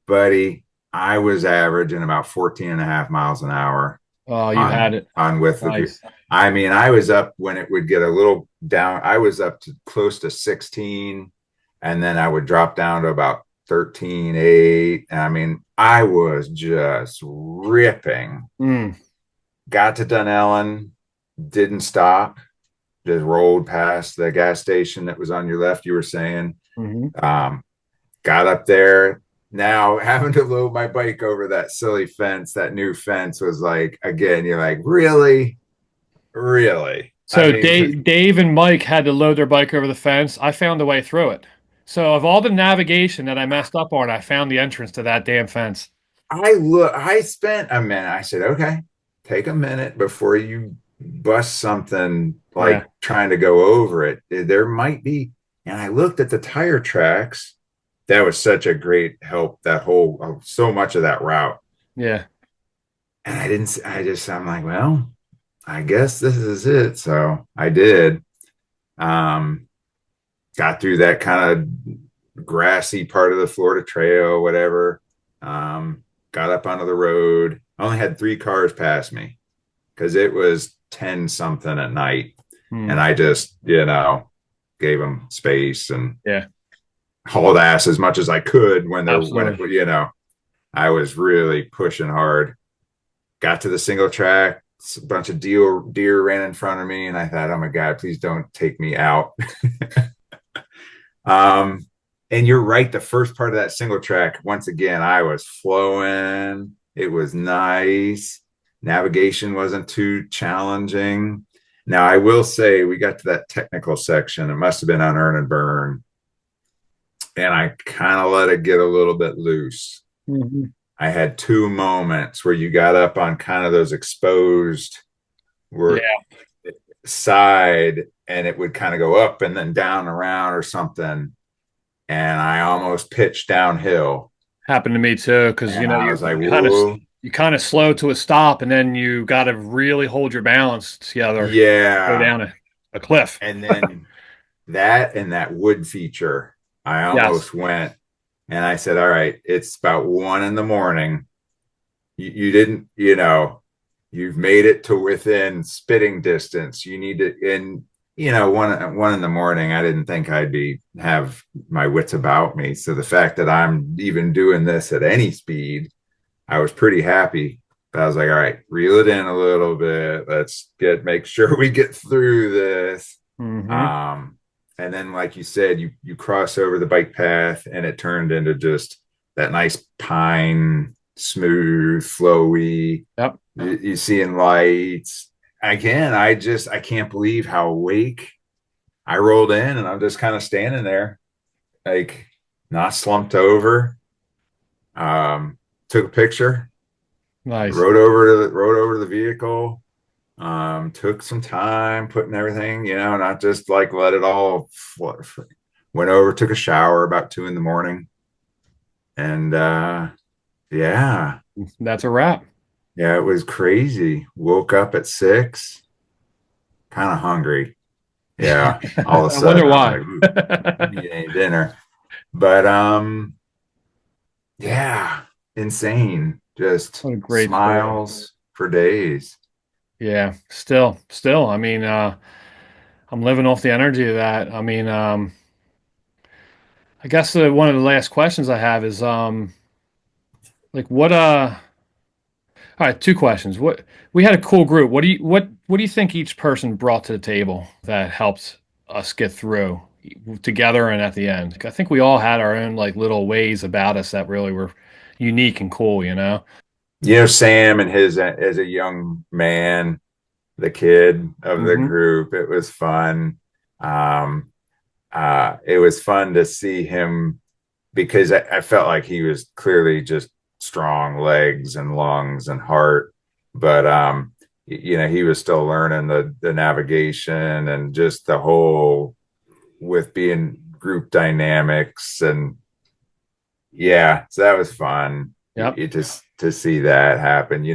Buddy, I was averaging about 14 and a half miles an hour Oh, you had on it. on with the Nice. I mean, I was up when it would get a little down. I was up to close to 16, and then I would drop down to about 13.8. I mean, I was just ripping. Mm. Got to Dunellen, didn't stop, just rolled past the gas station that was on your left, you were saying. Hmm. Um, got up there. Now having to load my bike over that silly fence, that new fence was like, again, you're like, really? Really? I So mean, Dave and Mike had to load their bike over the fence. I found a way through it. So of all the navigation that I messed up on, I found the entrance to that damn fence. I spent a minute. I said, okay, take a minute before you bust something Yeah. like trying to go over it. There might be, and I looked at the tire tracks. That was such a great help, that whole, so much of that route. Yeah. And I'm like, well, I guess this is it. So I did. Um, got through that kind of grassy part of the Florida Trail, whatever. Got up onto the road. I only had 3 cars pass me because it was 10 something at night. Hmm. And I just, gave them space and Yeah. hauled ass as much as I could Absolutely. I was really pushing hard. Got to the single track, a bunch of deer ran in front of me, and I thought, oh my God, please don't take me out. Um, and you're right. The first part of that single track, once again, I was flowing. It was nice. Navigation wasn't too challenging. Now, I will say we got to that technical section. It must have been on Earn and Burn. And I kind of let it get a little bit loose. Mhm. I had 2 moments where you got up on kind of those exposed where Yeah. side and it would kind of go up and then down around or something. And I almost pitched downhill. Happened to me too, because And I you was like, kind of whoa, you kind of slow to a stop, and then you got to really hold your balance together. Go yeah. down a cliff. And then that and that wood feature, I Yes. almost went and I said, all right, it's about 1 in the morning. You didn't, you've made it to within spitting distance. You need to, and one in the morning, I didn't think I'd be have my wits about me. So the fact that I'm even doing this at any speed, I was pretty happy. But I was like, all right, reel it in a little bit. Make sure we get through this. Hmm. Um, and then, like you said, you cross over the bike path, and it turned into just that nice pine, smooth, flowy. Yep. You seeing lights again. I can't believe how awake I rolled in, and I'm just kind of standing there, like not slumped over. Took a picture, Nice. rode over to the vehicle. Took some time putting everything, not just like let it all went over, took a shower about 2 in the morning. And yeah, That's a wrap. yeah, it was crazy. Woke up at 6, kind of hungry. Yeah. All of a I wonder sudden I was why. like, ooh, need any dinner. But yeah, insane. Just What a great story. smiles for days. Yeah. Still. I mean, I'm living off the energy of that. I mean, I guess one of the last questions I have is, like, all right, two questions. We had a cool group. What do you think each person brought to the table that helped us get through together and at the end? I think we all had our own like little ways about us that really were unique and cool, you know? Sam and his as a young man, the kid of the Hmm. group, it was fun. Um, it was fun to see him because I felt like he was clearly just strong legs and lungs and heart, but he was still learning the navigation and just the whole with being group dynamics and yeah, so that was fun. Yep. It just to see that happen.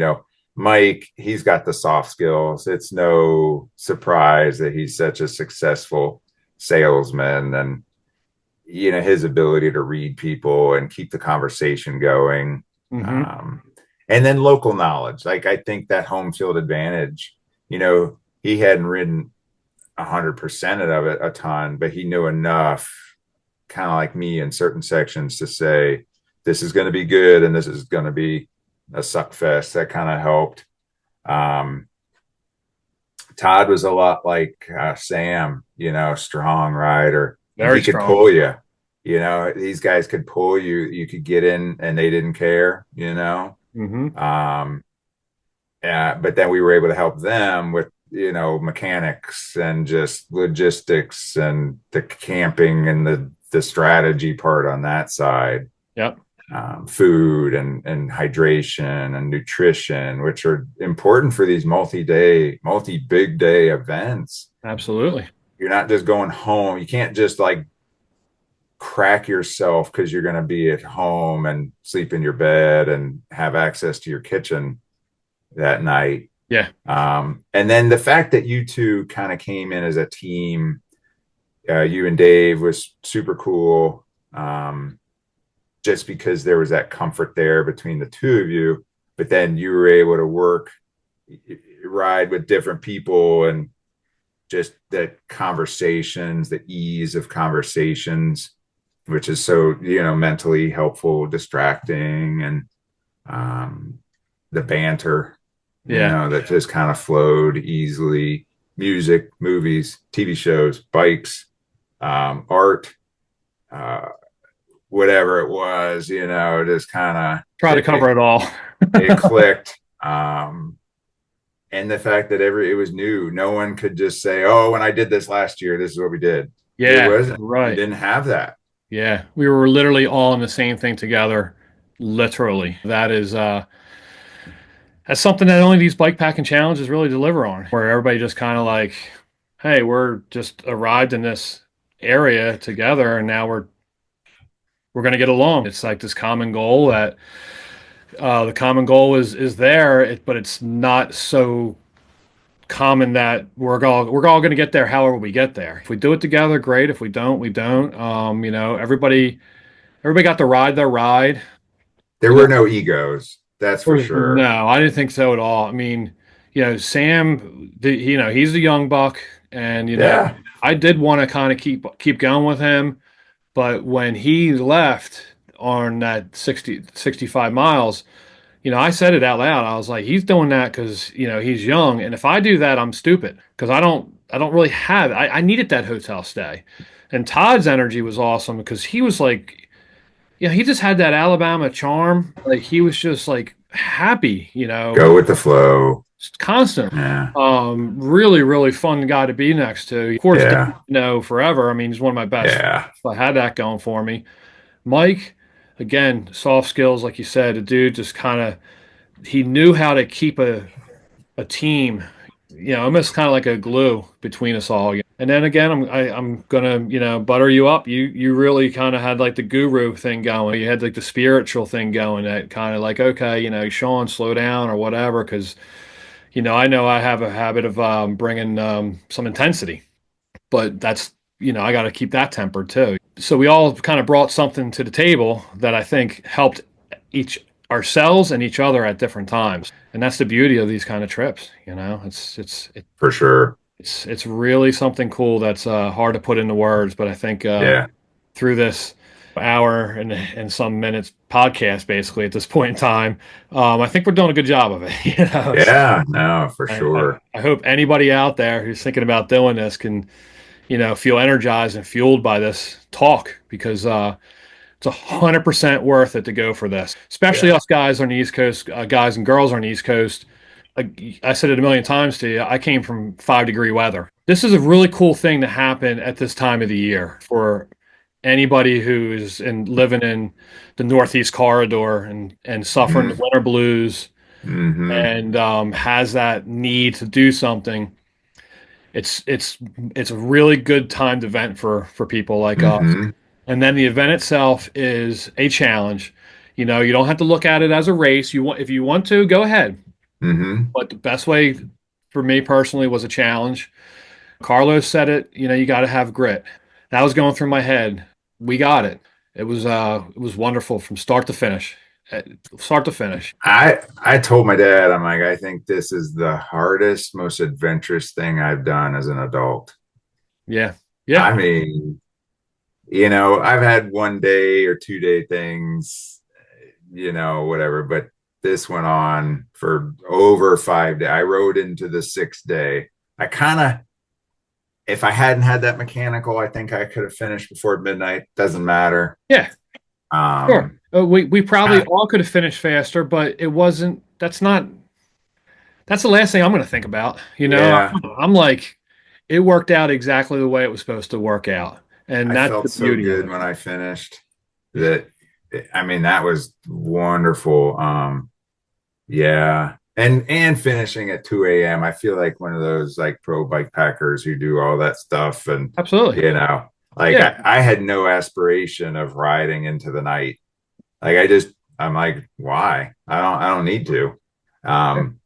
Mike, he's got the soft skills. It's no surprise that he's such a successful salesman and his ability to read people and keep the conversation going. Hmm. Um, and then local knowledge. Like I think that home field advantage, he hadn't ridden 100% of it a ton, but he knew enough, kind of like me in certain sections, to say this is going to be good and this is going to be a suck fest. That kind of helped. Um, Todd was a lot like Sam, strong rider, and Very he could strong. pull you. You know, these guys could pull you, you could get in and they didn't care, you know. Hmm. Um, but then we were able to help them with, you know, mechanics and just logistics and the camping and the strategy part on that side. Yep. Food and hydration and nutrition, which are important for these multi big day events. Absolutely. You're not just going home. You can't just like crack yourself because you're going to be at home and sleep in your bed and have access to your kitchen that night. Yeah. And then the fact that you two kind of came in as a team, you and Dave, was super cool. Just because there was that comfort there between the two of you, but then you were able to ride with different people and just the conversations, the ease of conversations, which is so, you know, mentally helpful, distracting, and the banter, you Yeah. know, that just kind of flowed easily. Music, movies, TV shows, bikes, art, uh, whatever it was, you know, just kind of Try to cover it all. it clicked. And the fact that it was new, no one could just say, "Oh, when I did this last year, this is what we did." It Yeah. wasn't. You Right. didn't have that. Yeah. We were literally all in the same thing together. Literally. That's something that only these bike packing challenges really deliver on, where everybody just kind of like, hey, we're just arrived in this area together and now we're going to get along. It's like this common goal that the common goal is there, but it's not so common that we're all going to get there however we get there. If we do it together, great. If we don't, we don't. You know, everybody got to ride their ride. There You were know, no egos, that's for sure. no, I didn't think so at all. I mean, you know, Sam, you know, he's a young buck, and you know, Yeah, I did want to kind of keep going with him, but when he left on that 65 miles, you know, I said it out loud. I was like, he's doing that because, you know, he's young. And if I do that, I'm stupid because I don't really have it. I needed that hotel stay. And Todd's energy was awesome because he was like, yeah, he just had that Alabama charm. Like he was just like happy, you know, go with the flow. just constant. Yeah, Really, really fun guy to be next to. Of course, Dave, yeah, you know, forever. I mean, he's one of my best friends. yeah. So I had that going for me. Mike, again, soft skills, like you said, the dude just kind of he knew how to keep a team, you know, almost kind of like a glue between us all. And then again, I'm gonna, you know, butter you up. You really kind of had like the guru thing going. You had like the spiritual thing going that kind of like, okay, you know, Sean, slow down or whatever, because I know I have a habit of bringing some intensity, but that's I got to keep that tempered too. So we all kind of brought something to the table that I think helped each ourselves and each other at different times. And that's the beauty of these kind of trips. For sure. It's really something cool that's hard to put into words. But I think Yeah, through this hour and some minutes podcast, basically at this point in time, I think we're doing a good job of it. yeah, no, for And I, sure. I hope anybody out there who's thinking about doing this can feel energized and fueled by this talk because it's 100% worth it to go for this, especially Yeah, us guys on the East Coast, guys and girls on the East Coast. I said it a million times to you. I came from 5-degree weather. This is a really cool thing to happen at this time of the year for anybody who's living in the Northeast corridor and suffering the mm, winter blues mm-hmm, and has that need to do something. It's a really good timed event for people like us. mm-hmm, And then the event itself is a challenge. You don't have to look at it as a race. If you want to, go ahead. mm-hmm. But the best way for me personally was a challenge. Carlos said it, you got to have grit. That was going through my head. We got it. It was wonderful from start to finish. Uh, Start to finish. I told my dad, I'm like, I think this is the hardest, most adventurous thing I've done as an adult. Yeah. Yeah. I mean, you know, I've had 1 day or 2 day things, you know, whatever, but this went on for over 5 days. I rode into the 6th day. I kind of if I hadn't had that mechanical, I think I could have finished before midnight. Doesn't matter. Yeah, sure. Um, We probably I, all could have finished faster, but it wasn't. That's not. That's the last thing I'm going to think about. yeah, I'm like, it worked out exactly the way it was supposed to work out, and I that's felt the so beauty of good it. when I finished that. I mean, that was wonderful. Yeah. And finishing at 2 a.m. I feel like one of those like pro bike packers who do all that stuff. And, Absolutely. you know, like Yeah. I had no aspiration of riding into the night. Like I'm like, why? I don't need to. Um,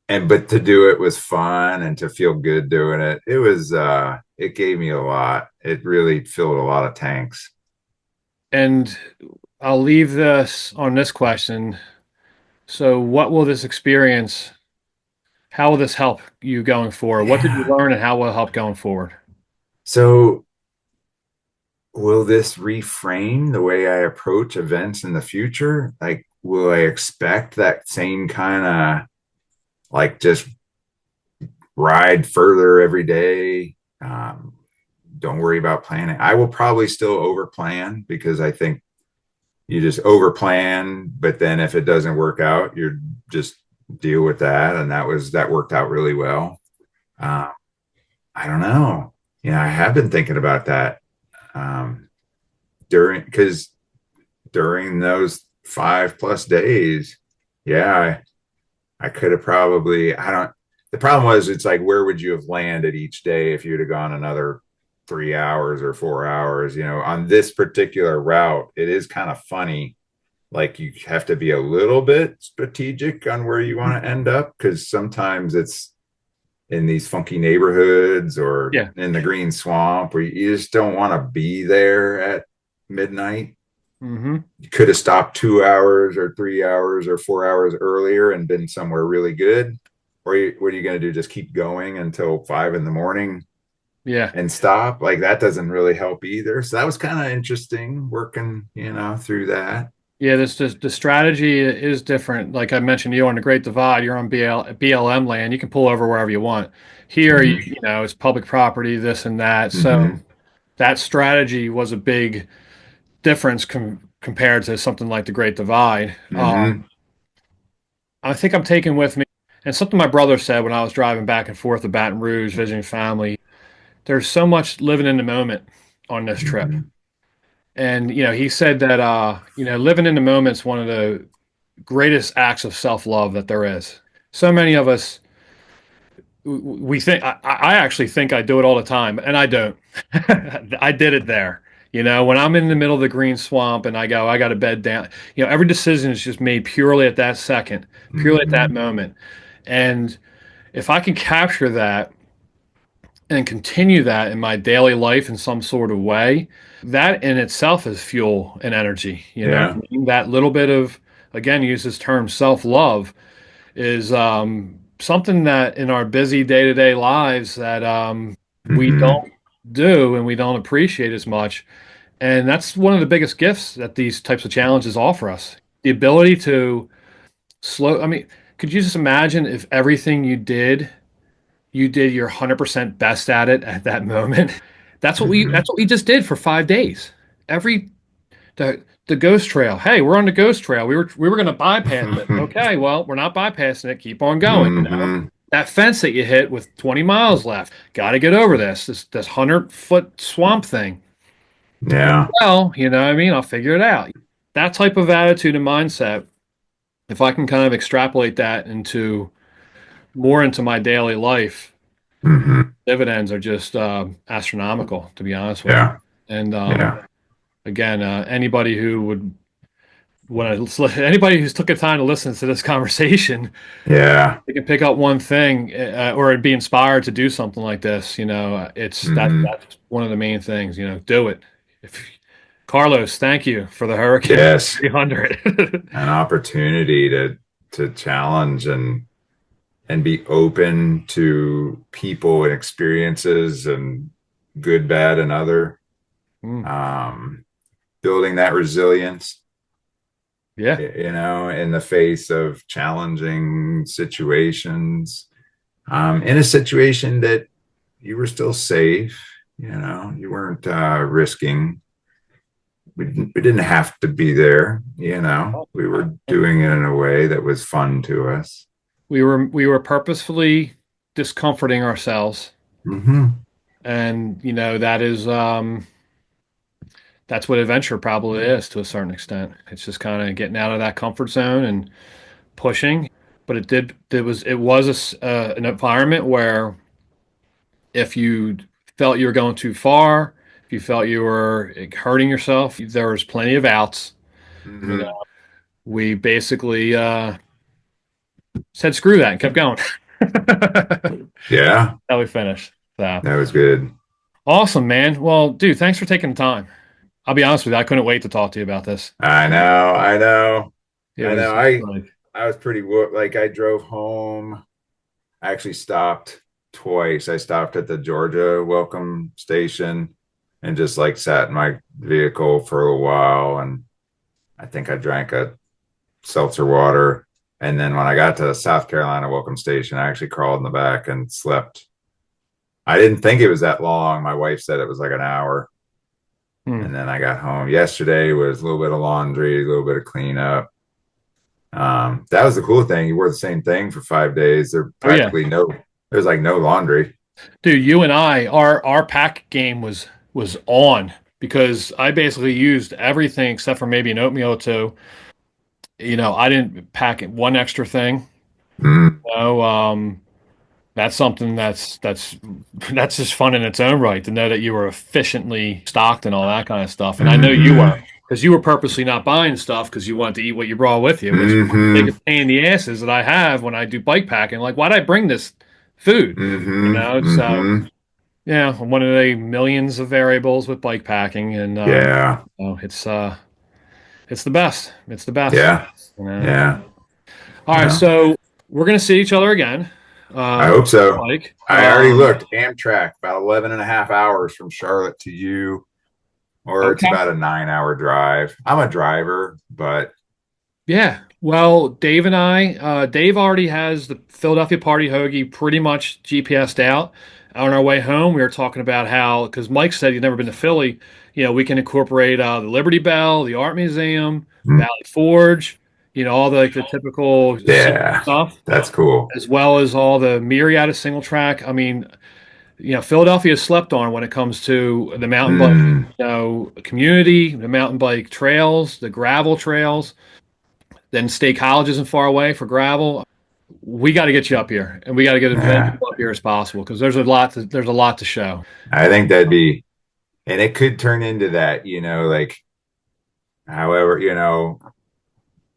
and but to do it was fun and to feel good doing it. It gave me a lot. It really filled a lot of tanks. And I'll leave this on this question. So, what will this experience, how will this help you going forward? What did you Yeah. learn and how will it help going forward? So will this reframe the way I approach events in the future? Like, will I expect that same kind of like just ride further every day? Don't worry about planning. I will probably still over plan because I think you just over plan, but then if it doesn't work out, you're just deal with that. And that worked out really well. Uh, I don't know. I have been thinking about that um, because during those 5+ days, yeah, I could have probably, I don't, the problem was it's like, where would you have landed each day if you'd have gone another 3 hours or 4 hours, on this particular route? It is kind of funny. Like you have to be a little bit strategic on where you want to end up because sometimes it's in these funky neighborhoods or Yeah. in the green swamp where you just don't want to be there at midnight. Hmm. You could have stopped 2 hours or 3 hours or 4 hours earlier and been somewhere really good. Or what are you going to do? Just keep going until 5 in the morning Yeah. and stop? Like that doesn't really help either. So that was kind of interesting working, through that. Yeah, this the strategy is different. Like I mentioned to you on the Great Divide, you're on BLM land. You can pull over wherever you want. Here, Mm-hmm. it's public property, this and that. So Mm-hmm. that strategy was a big difference compared to something like the Great Divide. Mm-hmm. I think I'm taking with me, and something my brother said when I was driving back and forth to Baton Rouge visiting family. There's so much living in the moment on this trip. Mm-hmm. And, he said that, living in the moment is one of the greatest acts of self-love that there is. So many of us, we think, I actually think I do it all the time, and I don't. I did it there. When I'm in the middle of the green swamp and I go, I got to bed down, every decision is just made purely at that second, purely at that Mm-hmm. moment. And if I can capture that and continue that in my daily life in some sort of way, that in itself is fuel and energy. Yeah. That little bit of, again, use this term self-love is something that in our busy day-to-day lives that we Mm-hmm. don't do and we don't appreciate as much. And that's one of the biggest gifts that these types of challenges offer us. The ability to slow, I mean, could you just imagine if everything you did your 100% best at it at that moment? Mm-hmm. That's what we just did for 5 days. Every the ghost trail. Hey, we're on the ghost trail. We were going to bypass it. Okay, well, we're not bypassing it. Keep on going. Mm-hmm. That fence that you hit with 20 miles left. Got to get over this 100-foot swamp thing. Oh, Yeah. well, you know what I mean? I'll figure it out. That type of attitude and mindset, if I can kind of extrapolate that into my daily life, Mm-hmm. dividends are just astronomical, to be honest with you. Yeah. And Yeah. again, anybody who would anybody who's took the time to listen to this conversation, Yeah. they can pick up one thing or be inspired to do something like this. It's Mm-hmm. that's one of the main things. Do it. If, Carlos, thank you for the Huracan Yes. 300. An opportunity to challenge and be open to people and experiences and good, bad, and other. Mm, Um, Building that resilience, yeah. in the face of challenging situations. In a situation that you were still safe. You weren't risking. We didn't have to be there. We were doing it in a way that was fun to us. We were purposefully discomforting ourselves, Hmm. and that's what adventure probably is to a certain extent. It's just kind of getting out of that comfort zone and pushing. But it was an environment where if you felt you were going too far, if you felt you were hurting yourself, there was plenty of outs. You know, Hmm. we basically said screw that and kept going. Yeah, How we finished. So that was good. awesome, man. Well, dude, thanks for taking the time. I'll be honest with you, I couldn't wait to talk to you about this. I know, I know, It I know. was I like, I was pretty like I drove home. I actually stopped twice. I stopped at the Georgia welcome station and just like sat in my vehicle for a while. And I think I drank a seltzer water. And then when I got to the South Carolina welcome station, I actually crawled in the back and slept. I didn't think it was that long. My wife said it was like an hour. hmm. And then I got home. Yesterday was a little bit of laundry, a little bit of cleanup. That was the cool thing. You wore the same thing for 5 days. Oh yeah, There's like no laundry. dude, you and I, our pack game was on because I basically used everything except for maybe an oatmeal or two. I didn't pack one extra thing. Mm, No, that's something that's that's just fun in its own right to know that you were efficiently stocked and all that kind of stuff. And I know you hmm. were because you were purposely not buying stuff because you wanted to eat what you brought with you, which is one of the Hmm. biggest pain in the asses that I have when I do bike packing. Like, why'd I bring this food? Hmm. So Hmm. yeah, one of the millions of variables with bike packing, and Yeah. it's the best. It's the best. Yeah. You know. Yeah. All right, No, so we're gonna see each other again. I On hope so. the bike. I already looked Amtrak, about 11 and a half hours from Charlotte to you, or it's Okay. about a 9 hour drive. I'm a driver, but Yeah. Well, Dave and Dave already has the Philadelphia Party Hoagie pretty much GPSed out. On our way home, we were talking about how, because Mike said he'd never been to Philly, we can incorporate the Liberty Bell, the Art Museum, mm, Valley Forge, all the typical scenic yeah, stuff, that's cool. as well as all the myriad of single track. I mean, Philadelphia is slept on when it comes to the mountain bike, Mm, community, the mountain bike trails, the gravel trails. Then State College isn't far away for gravel. We got to get you up here, and we got to get as many yeah, people up here as possible because there's a lot to show. I think that'd be, and it could turn into that, like, however,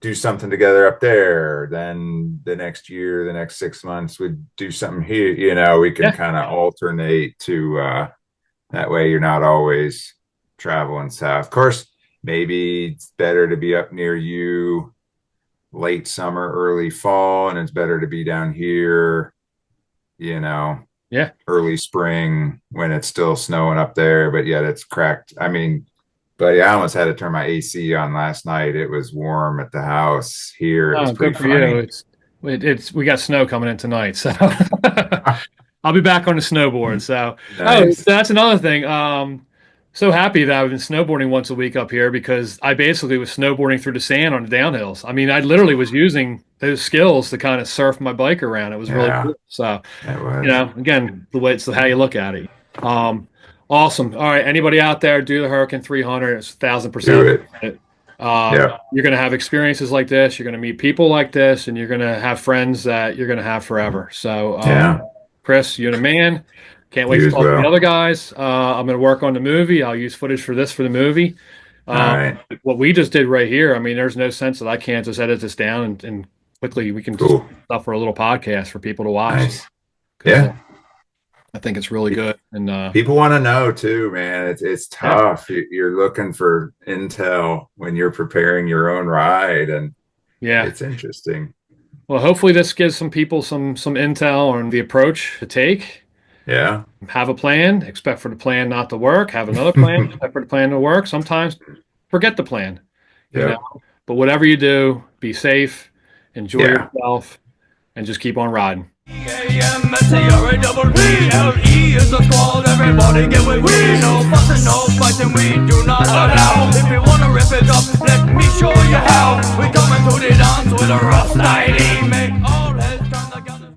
do something together up there. Then the next year, the next 6 months, we'd do something here. We can Yeah. kind of alternate to that way you're not always traveling south. Of course, maybe it's better to be up near you late summer, early fall, and it's better to be down here, you know, Yeah. early spring when it's still snowing up there, but yet it's cracked. I mean, buddy, I almost had to turn my AC on last night. It was warm at the house here. It was Oh, pretty good for you. funny. It's we got snow coming in tonight, so I'll be back on the snowboard. So, oh, Nice. that's another thing. So happy that I've been snowboarding once a week up here because I basically was snowboarding through the sand on the downhills. I mean, I literally was using those skills to kind of surf my bike around. It was really Yeah, cool. So, it was. again, the way it's how you look at it. Um, awesome. All right, anybody out there, do the Hurricane 300. It's 1,000%. Do it. Yeah. You're going to have experiences like this. You're going to meet people like this, and you're going to have friends that you're going to have forever. So, Yeah. Chris, you're the man. Can't wait You to as talk to the well. other guys. I'm going to work on the movie. I'll use footage for this for the movie. All Um, right. what we just did right here, I mean, there's no sense that I can't just edit this down and quickly we can just Cool. stuff for a little podcast for people to watch Nice. because Yeah. I think it's really good. And People want to know too, man. It's yeah, tough. You're looking for intel when you're preparing your own ride, and yeah. it's interesting. Well, hopefully this gives some people some intel on the approach to take. Yeah. Have a plan, expect for the plan not to work, have another plan, expect for the plan to work. Sometimes forget the plan, you know. Yep. But whatever you do, be safe, enjoy Yeah. yourself, and just keep on riding. E-A-M-S-A-R-A-P-P-L-E is the squad, everybody get with we. No fussing, no fighting, we do not allow. If you wanna rip it up, let me show you how. We coming to the dance with a rough styling.